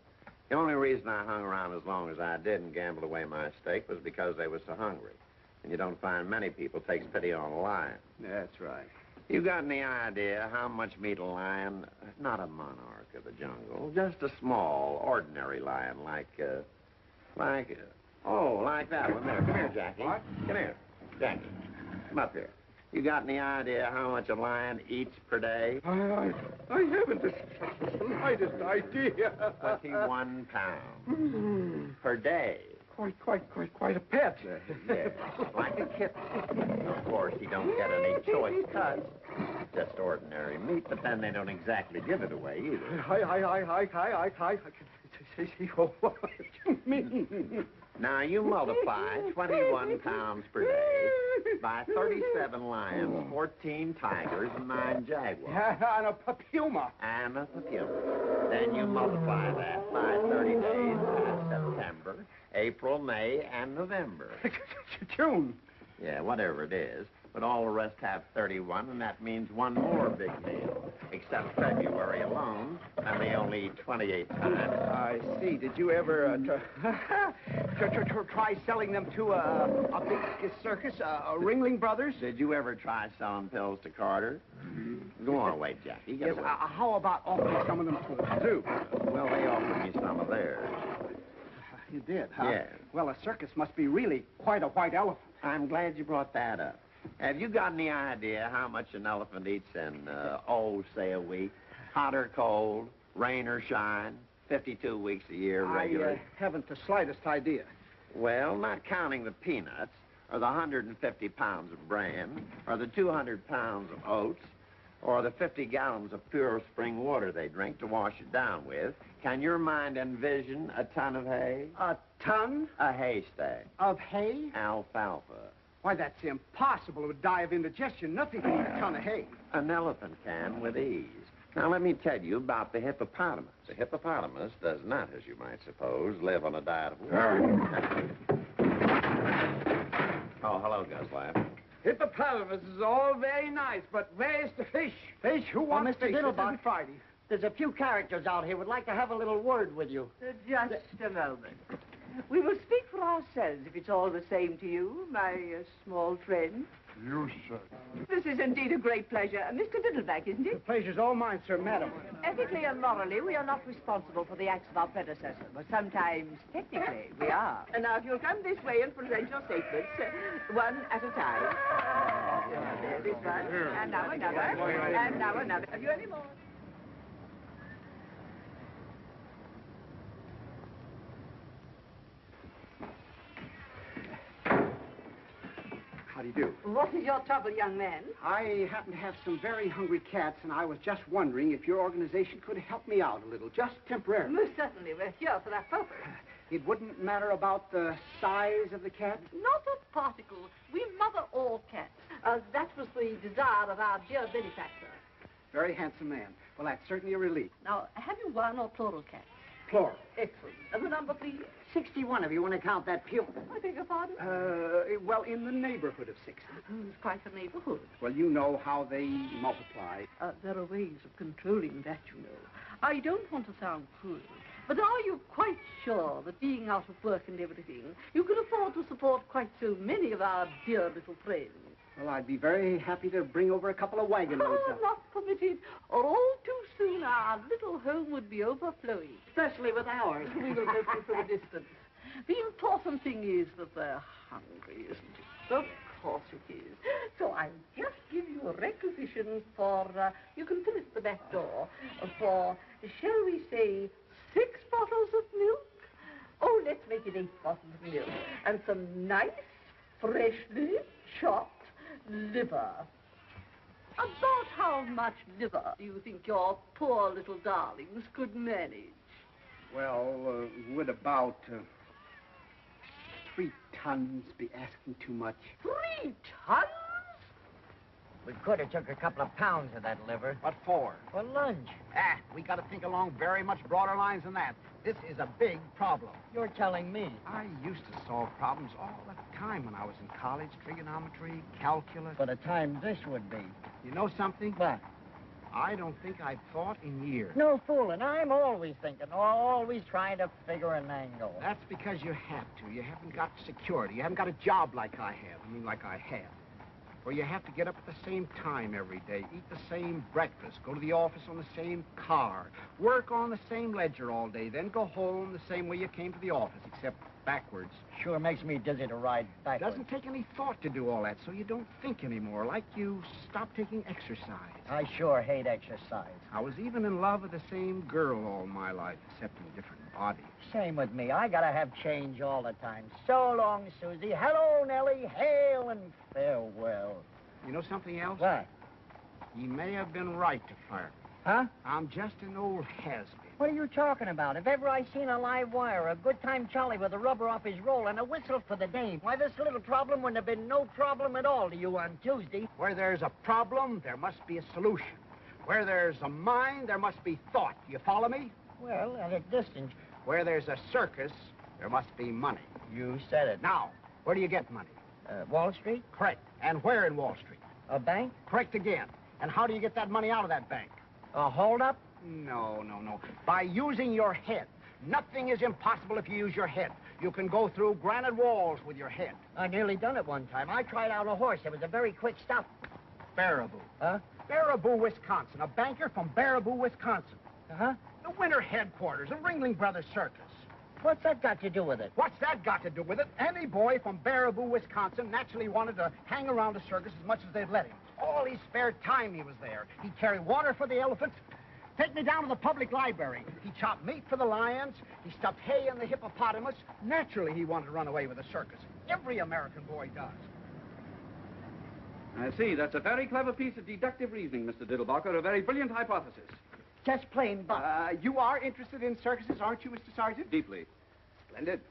The only reason I hung around as long as I did and gambled away my stake was because they was so hungry. And you don't find many people takes pity on a lion. That's right. You got any idea how much meat a lion, not a monarch of the jungle, just a small, ordinary lion like that one there. Come here, Jackie. What? Come here, Jackie. Come up here. You got any idea how much a lion eats per day? I haven't the slightest idea. 21 pounds per day. Quite a pet. Yes, like a kitten. Of course, he don't get any choice cuts. Just ordinary meat, but then they don't exactly give it away either. What you mean? Now, you multiply 21 pounds per day by 37 lions, 14 tigers, and 9 jaguars. And a puma. And a puma. Then you multiply that by 30 days, September, April, May, and November. June. Yeah, whatever it is. But all the rest have 31, and that means one more big meal. Except February alone, and they only eat 28 times. I see. Did you ever try selling them to a big circus, Ringling Brothers? Did you ever try selling pills to Carter? Go on, wait, Jackie. Yes, how about offering some of them to the zoo? Well, they offered me some of theirs. You did, huh? Yes. Well, a circus must be really quite a white elephant. I'm glad you brought that up. Have you got any idea how much an elephant eats in, say a week? Hot or cold, rain or shine, 52 weeks a year regularly? I haven't the slightest idea. Well, not counting the peanuts, or the 150 pounds of bran, or the 200 pounds of oats, or the 50 gallons of pure spring water they drink to wash it down with, can your mind envision a ton of hay? A ton? A haystack. Of hay? Alfalfa. Why, that's impossible. It would die of indigestion. Nothing can eat a ton of hay. An elephant can with ease. Now, let me tell you about the hippopotamus. The hippopotamus does not, as you might suppose, live on a diet of water. Oh, hello, Guslav. Hippopotamus is all very nice, but where's the fish? Fish? Who wants Mr. fish? This Diddlebock. isn't Friday. There's a few characters out here would like to have a little word with you. Just a moment. We will speak for ourselves, if it's all the same to you, my small friend. You, sir. This is indeed a great pleasure. Mr. Diddleback, isn't it? The pleasure's all mine, sir, madam. Ethically and morally, we are not responsible for the acts of our predecessors, but sometimes, technically, we are. And now, if you'll come this way and present your statements, one at a time. This one, and now another, and now another. Have you any more? How do you do? What is your trouble, young man? I happen to have some very hungry cats, and I was just wondering if your organization could help me out a little, just temporarily. Most certainly. We're here for that purpose. It wouldn't matter about the size of the cat? Not a particle. We mother all cats. That was the desire of our dear benefactor. Very handsome man. Well, that's certainly a relief. Now, have you one or plural cats? Plural. Excellent. And the number, please? 61, if you want to count that puke. I beg your pardon? Well, in the neighborhood of 60. It's quite a neighborhood. Well, you know how they multiply. There are ways of controlling that, you know. I don't want to sound cruel, but are you quite sure that being out of work and everything, you can afford to support quite so many of our dear little friends? Well, I'd be very happy to bring over a couple of wagon loads of... Not permitted, or all too soon our little home would be overflowing. Especially with ours. We will help you from a distance. The important thing is that they're hungry, isn't it? Of course it is. So I'll just give you a requisition for, you can fill it at the back door, for, shall we say, 6 bottles of milk? Oh, let's make it 8 bottles of milk. And some nice, freshly chopped liver. About how much liver do you think your poor little darlings could manage? Well, would about 3 tons be asking too much? 3 tons? We could have took a couple of pounds of that liver. What for? For lunch. We got to think along very much broader lines than that. This is a big problem. You're telling me. I used to solve problems all the time when I was in college. Trigonometry, calculus. What a time this would be. You know something? What? I don't think I've thought in years. No fooling. I'm always thinking, always trying to figure an angle. That's because you have to. You haven't got security. You haven't got a job like I have. I mean, like I have. Where you have to get up at the same time every day, eat the same breakfast, go to the office on the same car, work on the same ledger all day, then go home the same way you came to the office, except backwards. Sure makes me dizzy to ride backwards. It doesn't take any thought to do all that, so you don't think anymore, like you stop taking exercise. I sure hate exercise. I was even in love with the same girl all my life, except in a different body. Same with me. I gotta have change all the time. So long, Susie. Hello, Nellie. Hail and farewell. You know something else? What? He may have been right to fire me. Huh? I'm just an old has-been. What are you talking about? If ever I seen a live wire, a good time Charlie with a rubber off his roll and a whistle for the dame, why, this little problem wouldn't have been no problem at all to you on Tuesday. Where there's a problem, there must be a solution. Where there's a mind, there must be thought. You follow me? Well, at a distance. Where there's a circus, there must be money. You said it. Now, where do you get money? Wall Street? Correct. And where in Wall Street? A bank? Correct again. And how do you get that money out of that bank? A hold-up? No. By using your head. Nothing is impossible if you use your head. You can go through granite walls with your head. I nearly done it one time. I tried out a horse. It was a very quick stop. Baraboo. Huh? Baraboo, Wisconsin. A banker from Baraboo, Wisconsin. Uh-huh. The winter headquarters of Ringling Brothers Circus. What's that got to do with it? What's that got to do with it? Any boy from Baraboo, Wisconsin naturally wanted to hang around the circus as much as they'd let him. All his spare time he was there. He'd carry water for the elephants, take me down to the public library. He chopped meat for the lions. He stuffed hay in the hippopotamus. Naturally, he wanted to run away with the circus. every American boy does. I see. That's a very clever piece of deductive reasoning, Mr. Diddlebocker. A very brilliant hypothesis. Just plain buck. You are interested in circuses, aren't you, Mr. Sergeant? Deeply. Splendid.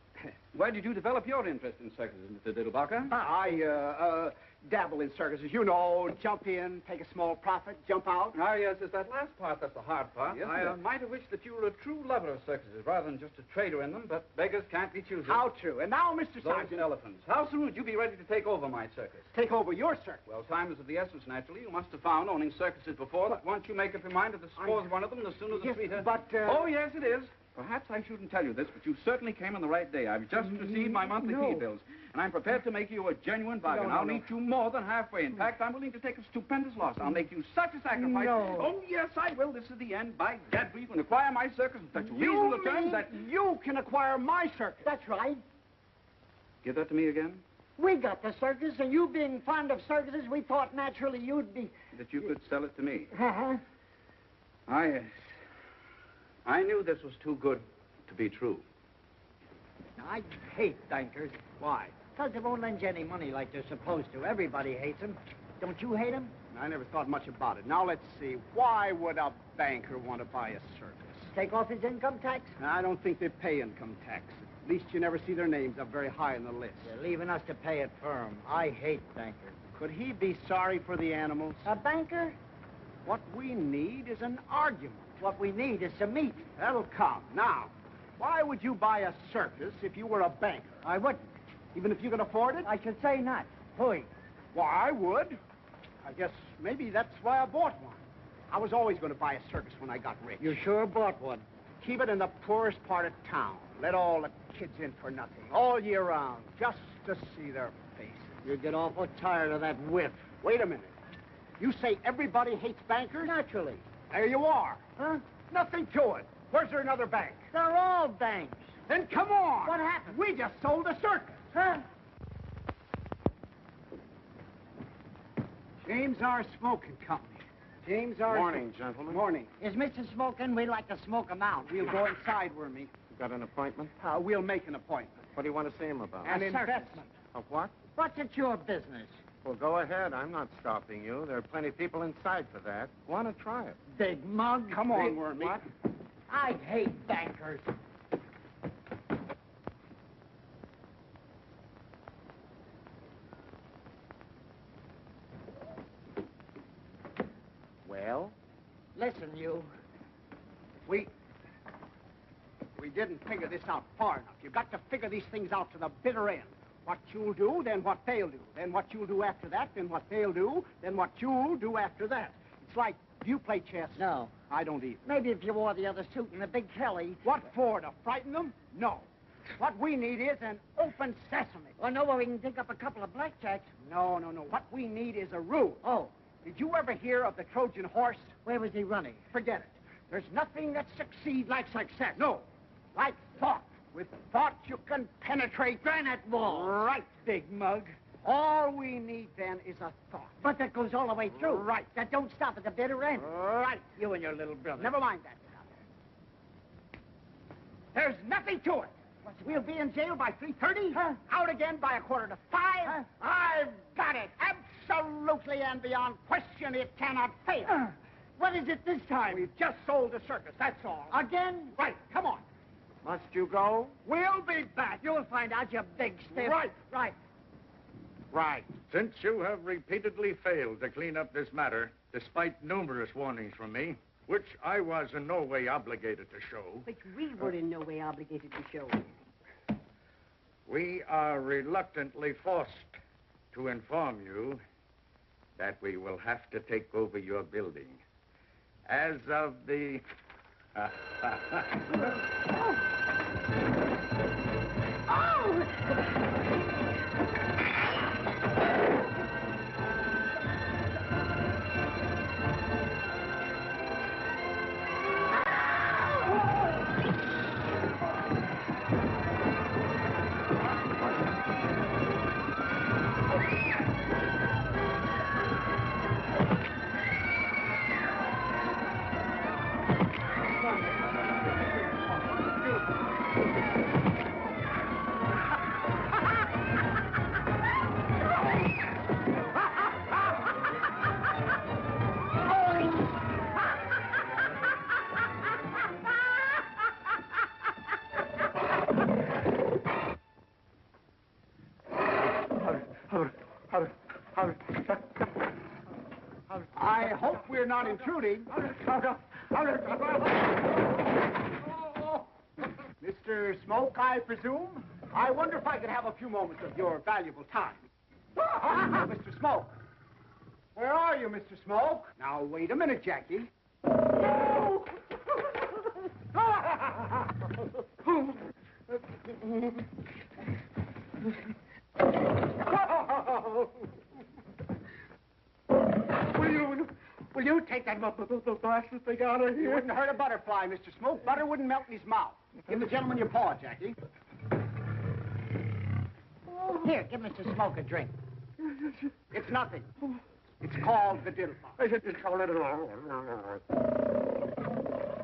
Where did you develop your interest in circuses, Mr. Diddlebocker? I dabble in circuses. You know, jump in, take a small profit, jump out. Ah, yes, it's that last part that's the hard part. Yes, I sir. might have wished that you were a true lover of circuses rather than just a trader in them, but beggars can't be choosers. How true. And now, Mr. Those Sergeant. elephants. How soon would you be ready to take over my circus? Take over your circus? Well, time is of the essence, naturally. You must have found, owning circuses before, that once you make up your mind to dispose of one of them, the sooner the Yes, sweeter. but, Oh, yes, it is. Perhaps I shouldn't tell you this, but you certainly came on the right day. I've just received my monthly fee bills, and I'm prepared to make you a genuine bargain. No, I'll no. meet you more than halfway. In fact, I'm willing to take a stupendous loss. I'll make you such a sacrifice. No. Oh, yes, I will. This is the end. By gad, you can acquire my circus at such reasonable terms that... you can acquire my circus? That's right. Give that to me again. We got the circus, and you being fond of circuses, we thought naturally you'd be... That you could sell it to me. Uh-huh. I knew this was too good to be true. I hate bankers. Why? Because they won't lend you any money like they're supposed to. Everybody hates them. Don't you hate them? I never thought much about it. Now, let's see. Why would a banker want to buy a circus? Take off his income tax? I don't think they pay income tax. At least you never see their names up very high on the list. They're leaving us to pay it for 'em. I hate bankers. Could he be sorry for the animals? A banker? What we need is an argument. What we need is some meat. That'll come. Now, why would you buy a circus if you were a banker? I wouldn't. Even if you can afford it? I should say not. Pooey. Why, I would. I guess maybe that's why I bought one. I was always going to buy a circus when I got rich. You sure bought one. Keep it in the poorest part of town. Let all the kids in for nothing, all year round, just to see their faces. You'd get awful tired of that whiff. Wait a minute. You say everybody hates bankers? Naturally. There you are. Huh? Nothing to it. Where's there another bank? They're all banks. Then come on. What happened? We just sold a circus. Huh? James R. Smoking Company. James R. Morning, gentlemen. Morning. Is Mr. Smoking? We'd like to smoke him out. We'll go inside, Wormy. You got an appointment? We'll make an appointment. What do you want to see him about? An A circus. investment. Of what? What's it your business? Well, go ahead. I'm not stopping you. There are plenty of people inside for that. Want to try it? Big mug. Come on, Wormy. What? I hate bankers. Well? Listen, you. We didn't figure this out far enough. You've got to figure these things out to the bitter end. What you'll do, then what they'll do. Then what you'll do after that, then what they'll do, then what you'll do after that. It's like, do you play chess? No. I don't either. Maybe if you wore the other suit and the big Kelly. What for, to frighten them? No. What we need is an open sesame. Well, no, well, we can dig up a couple of blackjacks. No. What we need is a rule. Oh. Did you ever hear of the Trojan horse? Where was he running? Forget it. There's nothing that succeeds like success. No. Like thought. With thought, you can penetrate granite walls. Right, big mug. All we need, then, is a thought. But that goes all the way through. Right. That don't stop at the bitter end. Right. You and your little brother. Never mind that stuff. There's nothing to it. We'll be in jail by 3:30. Huh? Out again by 4:45. Huh? I've got it. Absolutely and beyond question, it cannot fail. What is it this time? We've just sold the circus, that's all. Again? Right, come on. Must you go? We'll be back. You'll find out, you big stiff. Right. Right. Since you have repeatedly failed to clean up this matter, despite numerous warnings from me, which I was in no way obligated to show, Which we were in no way obligated to show. we are reluctantly forced to inform you that we will have to take over your building. As of the... not intruding. Mr. Smoke, I presume? I wonder if I could have a few moments of your valuable time. Mr. Smoke. Where are you, Mr. Smoke? Now, wait a minute, Jackie. Will you take that blasted thing out of here? You wouldn't hurt a butterfly, Mr. Smoke. Butter wouldn't melt in his mouth. Give the gentleman your paw, Jackie. Here, give Mr. Smoke a drink. It's nothing. It's called the Diddlebock.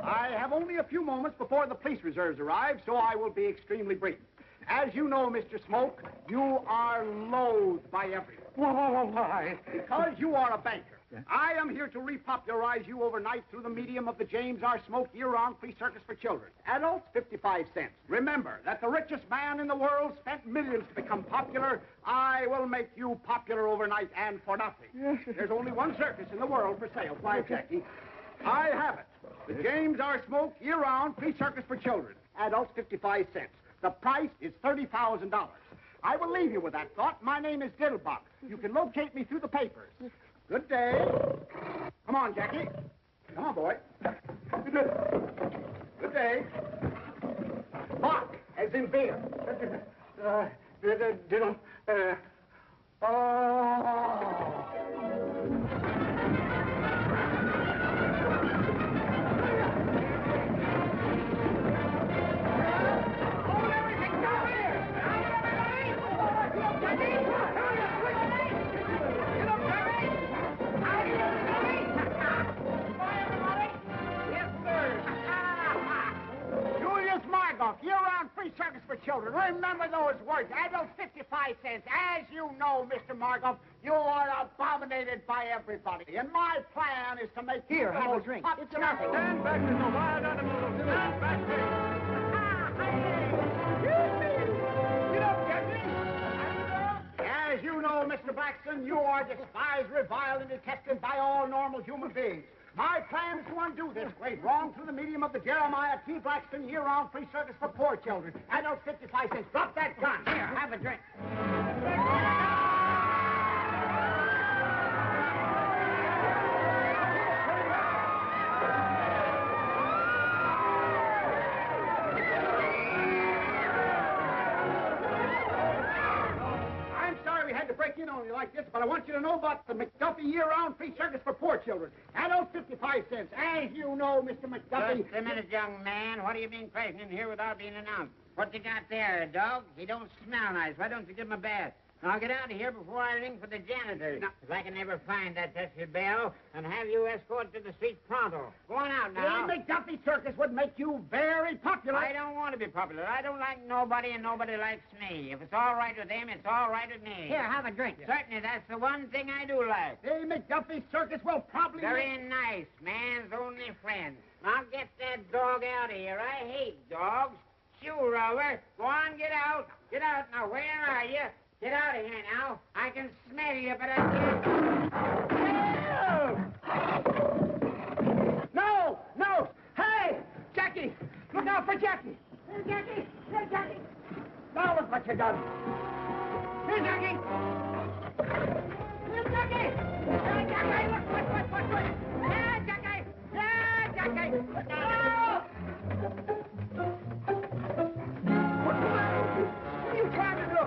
I have only a few moments before the police reserves arrive, so I will be extremely brief. As you know, Mr. Smoke, you are loathed by everyone. Why? Because you are a banker. I am here to repopularize you overnight through the medium of the James R. Smoke year-round free circus for children. Adults, 55 cents. Remember that the richest man in the world spent millions to become popular. I will make you popular overnight and for nothing. Yes. There's only one circus in the world for sale. Why, Jackie? I have it. The James R. Smoke year-round free circus for children. Adults, 55 cents. The price is $30,000. I will leave you with that thought. My name is Diddlebock. You can locate me through the papers. Good day. Come on, Jackie. Come on, boy. Good day. Bock, as in beer. Year-round free circus for children. Remember those words. Adults, 55 cents. As you know, Mr. Margoff, you are abominated by everybody. And my plan is to make Here, have a drink. It's nothing. Stand back, Mr. Wild Animal. Stand back, Get up, Jesse. As you know, Mr. Blackson, you are despised, reviled, and detested by all normal human beings. My plan is to undo this great wrong through the medium of the Jeremiah T. Blackson year-round free circus for poor children. Adults, 55 cents. Drop that gun. Here, have a drink. Break in on you like this, but I want you to know about the McDuffie year-round free circus for poor children. Adults, 55 cents. As you know, Mr. McDuffie... Just a minute, young man. What do you mean crashing in here without being announced? What you got there, a dog? He don't smell nice. Why don't you give him a bath? Now get out of here before I ring for the janitor. If I can never find that Tessie bell and have you escorted to the street pronto. Go on out now. The McDuffie circus would make you very popular. I don't want to be popular. I don't like nobody, and nobody likes me. If it's all right with them, it's all right with me. Here, have a drink. Certainly, that's the one thing I do like. The McDuffie circus will probably... Very nice. Man's only friend. Now get that dog out of here. I hate dogs. Shoo, Rover. Go on, get out. Get out. Now, where are you? Get out of here now. I can smell you, but I can't... No! No! Hey! Jackie! Look out for Jackie! Here, Jackie! Here, Jackie! Now look what you done! Here, Jackie! Here, Jackie! Here, Jackie! Look! Here, Jackie! Here, Jackie! No! What's the matter with you? What are you trying to do?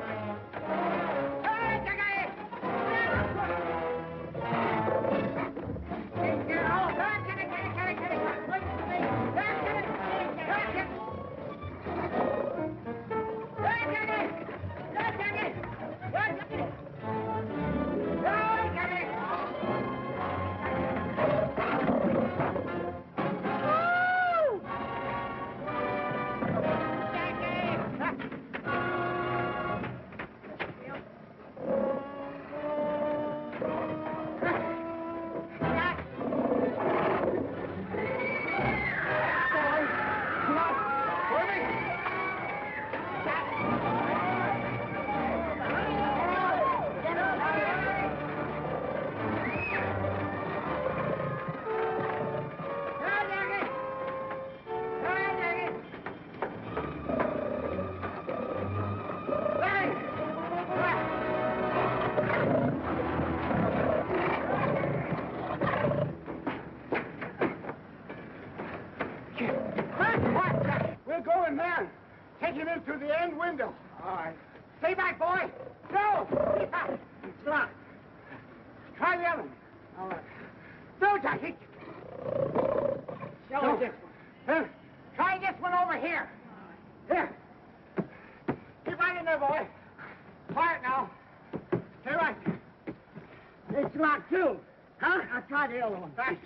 Take him in through the end window. All right. Stay back, boy. No! It's locked. Try the other one. All right. No, Jackie. Show us this one. Try this one over here. Here. Keep right in there, boy. Quiet now. Stay right. It's locked, too. Huh? I'll try the other one. Right.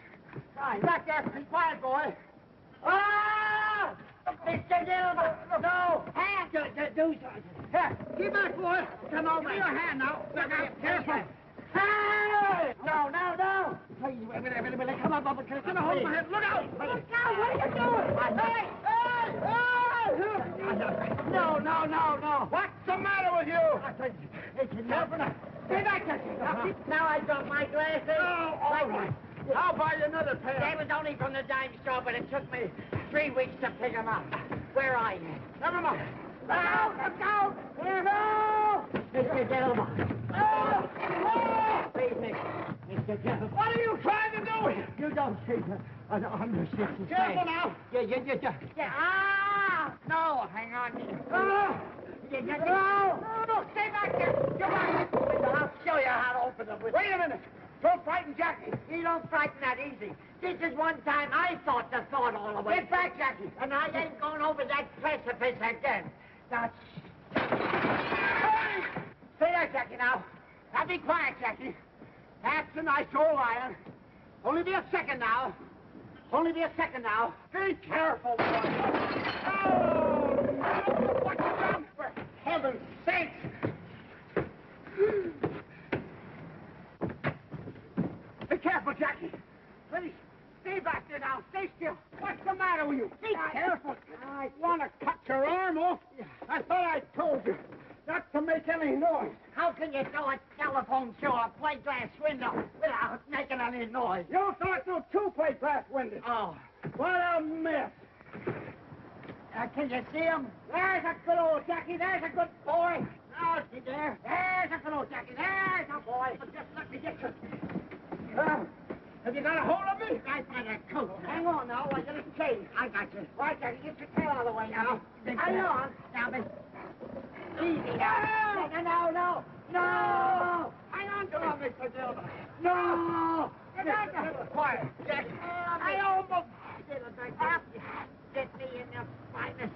Right. Back there. Be quiet, boy. Ah! Mr. Diddlebock! No! Hand! Do something. Here. Keep back, boy. Come over. Give me your hand now. Look out. Careful. Hey! No. Please, wait. Come up. Get a hold of my head. Look out. Look out. What are you doing? Hey! No. What's the matter with you? It's enough. Stay back, Jackie. Now I dropped my glasses. Oh, all right. I'll buy you another pair. They was only from the dime store, but it took me 3 weeks to pick them up. Where are you? Never mind. Look out! No! Mr. Diddlebock. Please, Mr. Diddlebock. What are you trying to do? You don't seem to understand. Careful now. Yeah. Ah! No, hang on. No, stay back there. Come on. I'll show you how to open them. Wait a minute. Don't frighten Jackie. You don't frighten that easy. This is one time I thought the thought all the way. Get back, Jackie. And I ain't going over that precipice again. Now, Hey! Stay there, Jackie, now. Now be quiet, Jackie. That's a nice old iron. Only be a second now. Be careful, boy. Oh, no. What you done? For heaven's sake. Be careful, Jackie. Please, stay back there now. Stay still. What's the matter with you? Be careful. I want to cut your arm off. I thought I told you not to make any noise. how can you throw a telephone through a plate glass window without making any noise? You threw it through 2 plate glass windows. Oh. What a mess. Can you see him? There's a good old Jackie. There's a good boy. Oh, see there? There's a good old Jackie. There's a boy. Just let me get you. Have you got a hold of me? Right by that coat. Hang on now. I get a change. I got you. Right, Jackie. Get your tail out of the way now. Hang on. Now, miss. Easy now. No. Hang on to it, Mr. Diddlebock. No. Get back. Quiet. Jackie. I almost... Get me in the finest.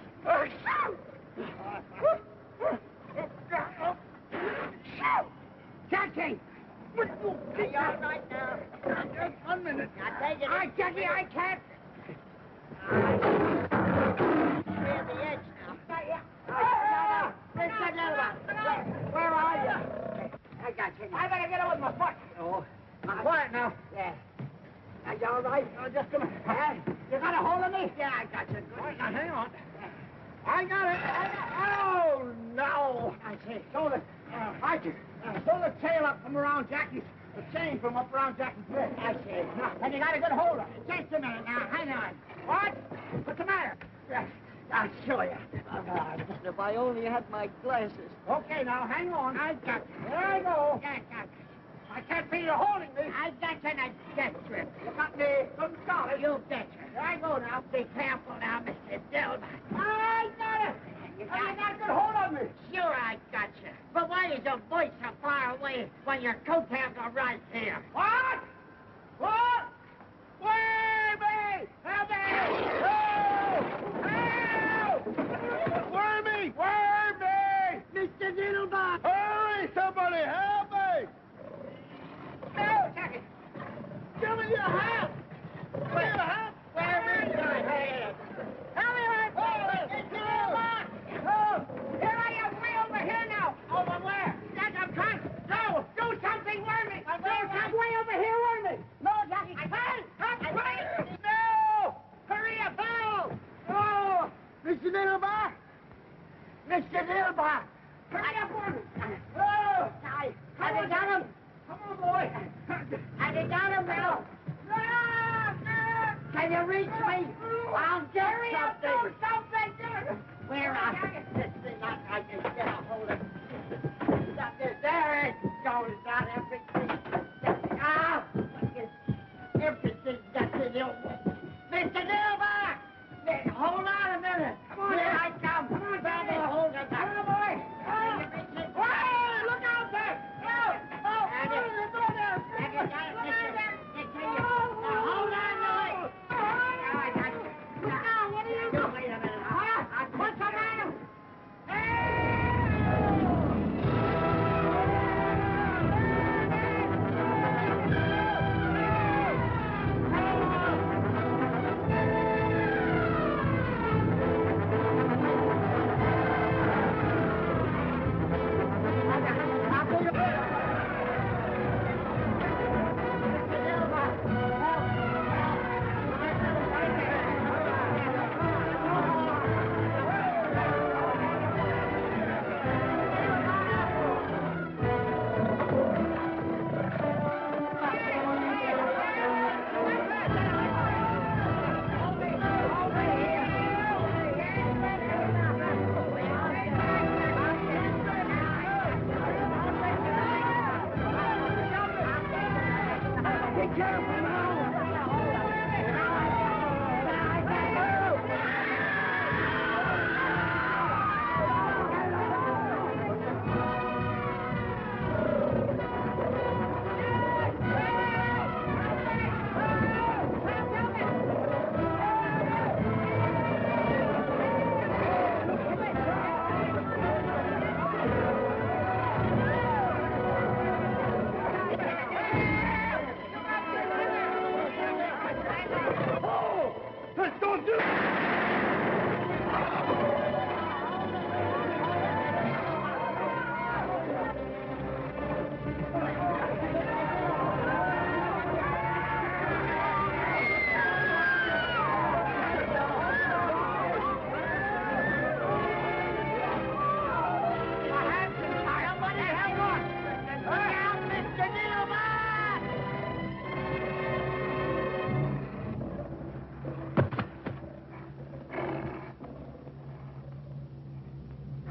Jackie! Are you all right now? Just 1 minute. Now take it. All right, Jackie, I can't. Clear the edge now. Mr. Diddlebock, where are you? I got you. I better get it with my foot. Oh. Quiet now. Yeah. Are you all right? Just a minute. You got a hold of me? Yeah, I got you. Good. All right, now hang on. I got it. Oh, no. I see. Throw the tail up from around Jackie's, the chain from up around Jackie's neck. I see. And you got a good hold of it. Just a minute now. Hang on. What? What's the matter? I'll show you. If I only had my glasses. Okay, now, hang on. I got you. There I go. I got you. I can't feel you holding me. I got you in a death grip. You got me good and solid. You betcha. There I go now. Be careful now, Mr. Diddlebock. I got it. You got a good hold on me. Sure, I got you. But why is your voice so far away when your coattails are right here? What? What? Wormy! Help me! Help! Wormy! Wormy! Mr. Diddlebock! Hurry, somebody, help me! No, Jackie! Give me your hand! Give me your hand! Where is your hand? Hurry, Mr. Diddlebock! Oh, here I am, way over here now. Over where? Jack, I'm trying. No, do something, Wormy! Do something way over here, Wormy! No, Jackie! No! Hurry up, Bill! Oh! Mr. Diddlebock! Mr. Diddlebock! Hurry up, Wormy! Oh! Have you got him? Come on, boy! Have you got him, Bill? Can you reach me? I'll get something. Where are you? This thing, I can get a hold of it. There it goes, not everything. Ah! Everything that's in your... Mr. Diddlebock! Hold on a minute. Come on, here I come. Come on,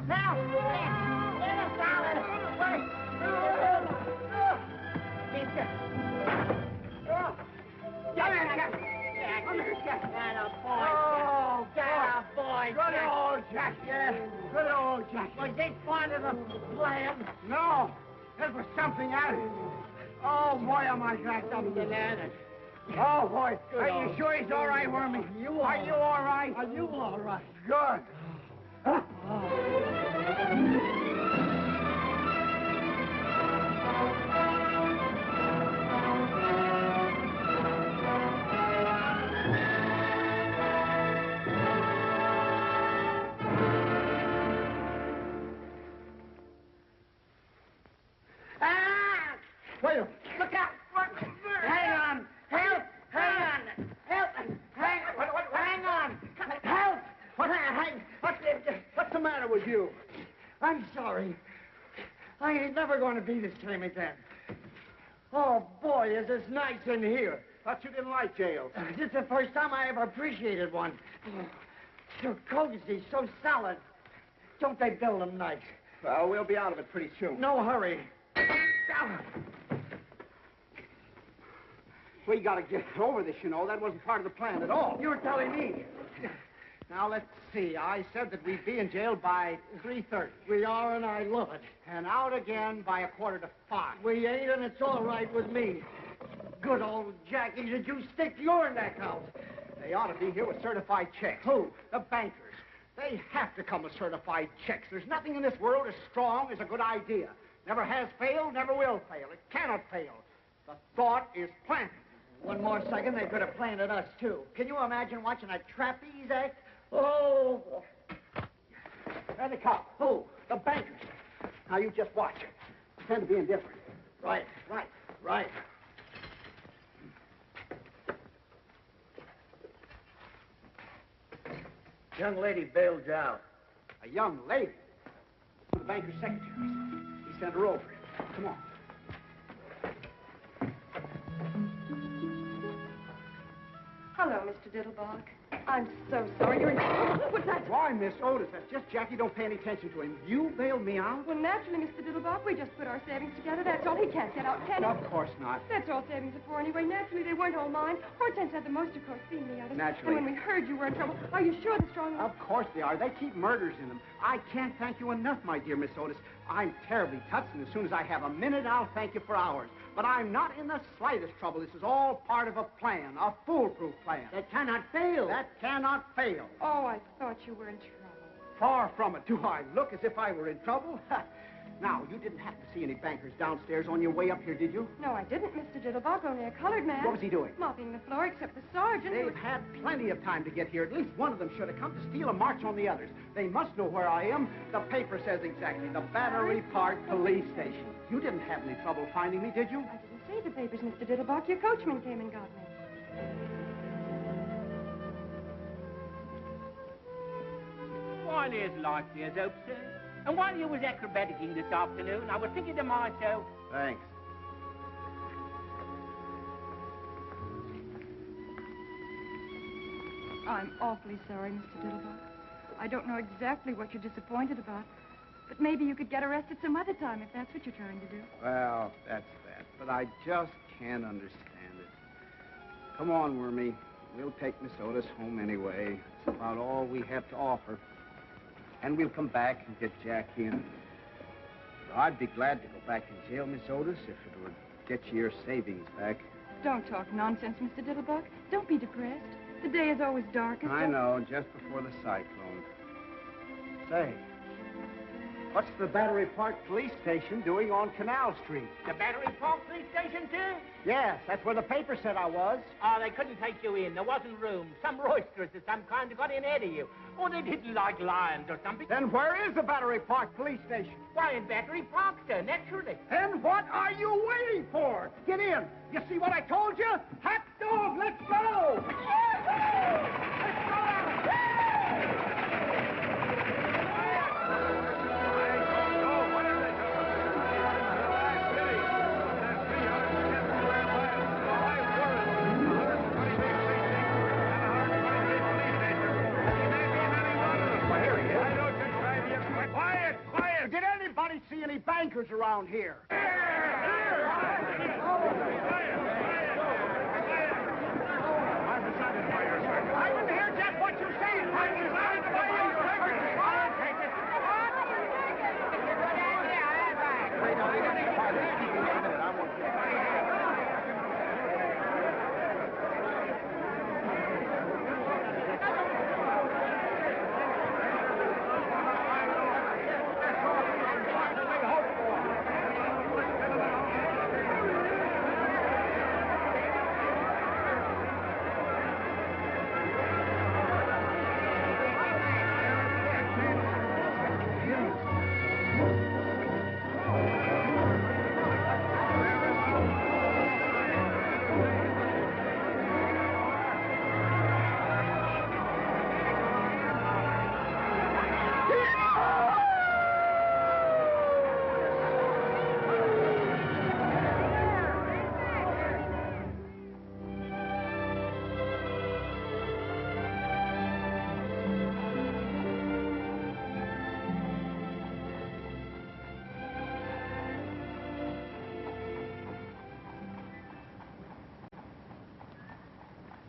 Help! Get us out of Oh, that boy, Good old Jack. Yeah, good old Jack. Was it part of the plan? No, there was something added. Oh, boy, am I glad something added. Oh, boy. Are you sure he's all right, Wormy? Are you all right? Are you all right? Good. Wait, look out! Hang on! Help! Hang on! Help! Hang on! Help! What's the matter with you? I'm sorry. I ain't never going to be this time again. Oh, boy, is this nice in here. Thought you didn't like jails. This is the first time I ever appreciated one. So cozy, so solid. Don't they build them nice? Well, we'll be out of it pretty soon. No hurry. We gotta get over this, you know. That wasn't part of the plan at all. You're telling me. Now, let's see. I said that we'd be in jail by 3:30. We are, and I love it. And out again by 4:45. We ain't, and it's all right with me. Good old Jackie, did you stick your neck out? They ought to be here with certified checks. Who? The bankers. They have to come with certified checks. There's nothing in this world as strong as a good idea. Never has failed, never will fail. It cannot fail. The thought is planted. One more second, they could have planted us, too. Can you imagine watching a trapeze act? Oh. There they come. Who? The bankers. Now, you just watch. Pretend to be indifferent. Right. Young lady bailed you out. A young lady. The banker's secretary. He sent her over. Come on. Hello, Mr. Diddlebock. I'm so sorry. You're in trouble. What's that? Why, Miss Otis? That's just Jackie. Don't pay any attention to him. You bailed me out? Well, naturally, Mr. Diddlebock. We just put our savings together. That's all. He can't get out, can he? Of course not. That's all savings are for anyway. Naturally, they weren't all mine. Hortense had the most, of course, being the others. Naturally. And when we heard you were in trouble, are you sure the strong... Of course they are. They keep murders in them. I can't thank you enough, my dear Miss Otis. I'm terribly touched, and as soon as I have a minute, I'll thank you for hours. But I'm not in the slightest trouble. This is all part of a plan, a foolproof plan. That cannot fail. That cannot fail. Oh, I thought you were in trouble. Far from it. Do I look as if I were in trouble? Now, you didn't happen to see any bankers downstairs on your way up here, did you? No, I didn't, Mr. Diddlebock. Only a colored man. What was he doing? Mopping the floor, except the sergeant. They've had plenty of time to get here. At least one of them should have come to steal a march on the others. They must know where I am. The paper says exactly. The Battery Park Police Station. You didn't have any trouble finding me, did you? I didn't see the papers, Mr. Diddlebock. Your coachman came and got me. Why, there's life, there's hope, sir. And while you was acrobaticking this afternoon, I was thinking to myself... Thanks. I'm awfully sorry, Mr. Diddlebock. I don't know exactly what you're disappointed about, but maybe you could get arrested some other time if that's what you're trying to do. Well, that's that. But I just can't understand it. Come on, Wormy. We'll take Miss Otis home anyway. It's about all we have to offer. And we'll come back and get Jack in. I'd be glad to go back in jail, Miss Otis, if it would get you your savings back. Don't talk nonsense, Mr. Diddlebock. Don't be depressed. The day is always darkest. I know, just before the cyclone. Say, what's the Battery Park Police Station doing on Canal Street? The Battery Park Police Station, too? Yes, that's where the paper said I was. Oh, they couldn't take you in. There wasn't room. Some roisterers of some kind got in ahead of you. Or they didn't like lions or something. Then where is the Battery Park Police Station? Why, in Battery Park, sir, naturally. And what are you waiting for? Get in. You see what I told you? Hot dog, let's go! Let's go! Quiet! Did anybody see any bankers around here? I didn't hear just what you said. I'm designed to buy your circus. I'll take it.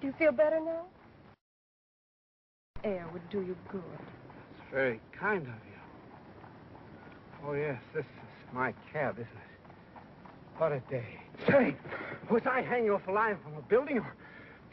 Do you feel better now? Air would do you good. It's very kind of you. Oh, yes, this is my cab, isn't it? What a day. Say, was I hanging off a line from a building, or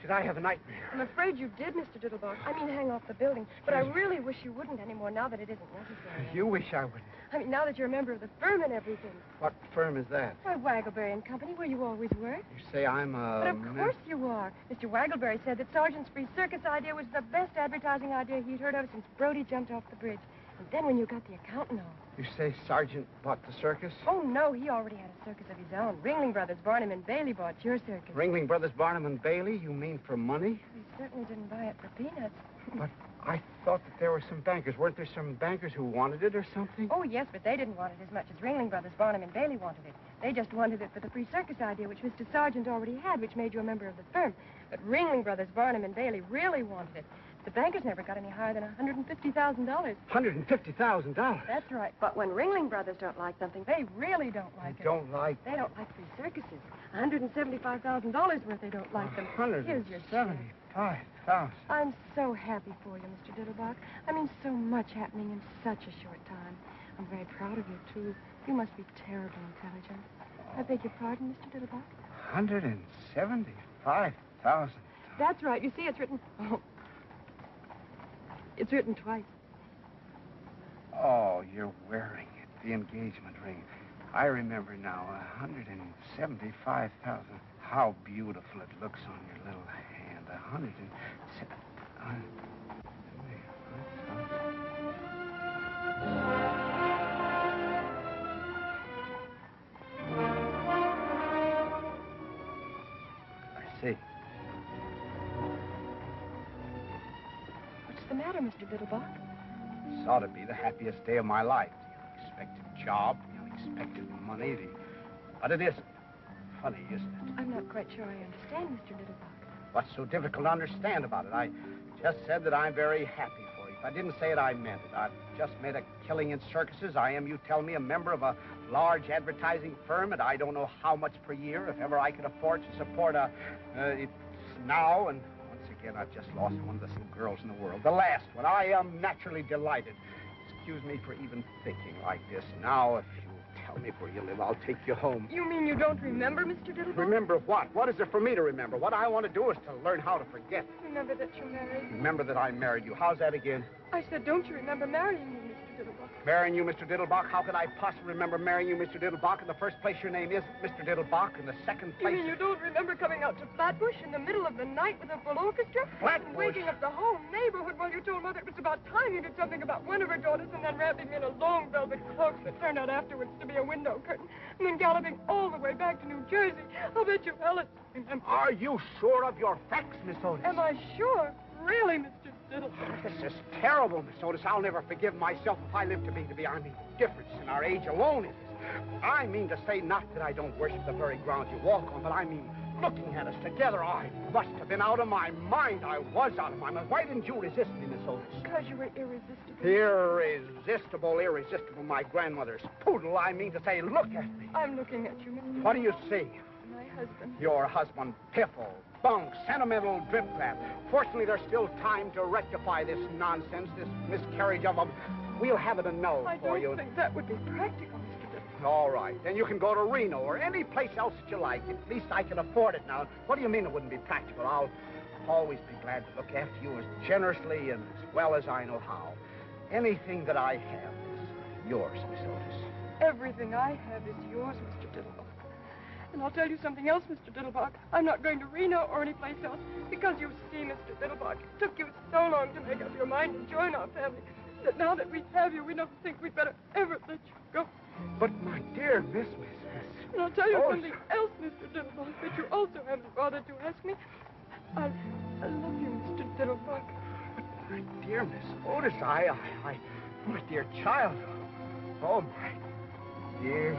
did I have a nightmare? I'm afraid you did, Mr. Diddlebock. I mean, hang off the building. But I really wish you wouldn't anymore now that it isn't necessary. You wish I wouldn't. I mean, now that you're a member of the firm and everything. What firm is that? Why, Waggleberry and Company, where you always work. You say I'm a... But of course you are. Mr. Waggleberry said that Sergeant's free circus idea was the best advertising idea he'd heard of since Brody jumped off the bridge. And then when you got the accountant on. You say Sergeant bought the circus? Oh, no, he already had a circus of his own. Ringling Brothers, Barnum and Bailey bought your circus. Ringling Brothers, Barnum and Bailey? You mean for money? He certainly didn't buy it for peanuts. But I thought that there were some bankers. Weren't there some bankers who wanted it or something? Oh, yes, but they didn't want it as much as Ringling Brothers, Barnum and Bailey wanted it. They just wanted it for the free circus idea, which Mr. Sargent already had, which made you a member of the firm. But Ringling Brothers, Barnum and Bailey really wanted it. The bankers never got any higher than $150,000. $150,000? That's right. But when Ringling Brothers don't like something, they really don't like it. They don't like... They don't like free circuses. $175,000 worth they don't like them. Here's your check. $175,000. I'm so happy for you, Mr. Diddlebock. I mean, so much happening in such a short time. I'm very proud of you, too. You must be terribly intelligent. I beg your pardon, Mr. Diddlebock? $175,000. That's right. You see, it's written... Oh. It's written twice. Oh, you're wearing it, the engagement ring. I remember now, $175,000. How beautiful it looks on your little hand. I see. What's the matter, Mr. Diddlebock? This ought to be the happiest day of my life. The unexpected job, the unexpected money, But it isn't. Funny, isn't it? I'm not quite sure I understand, Mr. Diddlebock. What's so difficult to understand about it? I just said that I'm very happy for you. If I didn't say it, I meant it. I've just made a killing in circuses. I am, you tell me, a member of a large advertising firm, and I don't know how much per year, if ever I could afford to support it's now, and once again, I've just lost one of the little girls in the world. The last one. I am naturally delighted. Excuse me for even thinking like this. Now, if you tell me where you live, I'll take you home. You mean you don't remember, Mr. Diddlebock? Remember what? What is there for me to remember? What I want to do is to learn how to forget. Remember that you're married? Remember that I married you. How's that again? I said, don't you remember marrying me, Mr. Diddlebock? Marrying you, Mr. Diddlebock? How could I possibly remember marrying you, Mr. Diddlebock? In the first place, your name isn't Mr. Diddlebock. In the second place... You mean you don't remember coming out to Flatbush in the middle of the night with a full orchestra? Flatbush? And waking up the whole neighborhood while you told Mother it was about time you did something about one of her daughters, and then wrapping me in a long velvet cloak that turned out afterwards to be a window curtain, and then galloping all the way back to New Jersey. I'll bet you Ellen... Are you sure of your facts, Miss Otis? Am I sure? Really, Mr. Diddlebock? This is terrible, Miss Otis. I'll never forgive myself if I live to be. I mean, difference in our age alone is this. I mean to say not that I don't worship the very ground you walk on, but I mean looking at us together. I must have been out of my mind. I was out of my mind. Why didn't you resist me, Miss Otis? Because you were irresistible. Irresistible, irresistible. My grandmother's poodle, I mean to say. Look at me. I'm looking at you, Mr. What do you see? My husband. Your husband, piffle, bunk, sentimental drip-crap. Fortunately, there's still time to rectify this nonsense, this miscarriage of a... We'll have it a no for you. I don't think that would be practical, Mr. Diddlebock. All right. Then you can go to Reno or any place else that you like. At least I can afford it now. What do you mean it wouldn't be practical? I'll always be glad to look after you as generously and as well as I know how. Anything that I have is yours, Miss Otis. Everything I have is yours, Mr. Diddlebock. And I'll tell you something else, Mr. Diddlebock. I'm not going to Reno or any place else because you see, Mr. Diddlebock, it took you so long to make up your mind and join our family that now that we have you, we don't think we'd better ever let you go. But, my dear Miss. And I'll tell you something else, Mr. Diddlebock, that you also haven't bothered to ask me. I love you, Mr. Diddlebock. My dear Miss Otis, my dear child. Oh, my dear.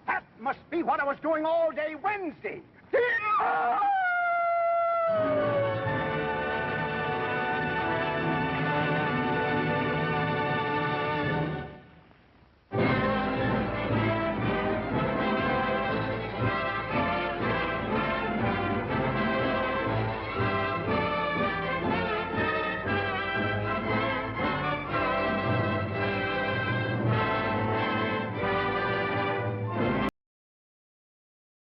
That must be what I was doing all day Wednesday.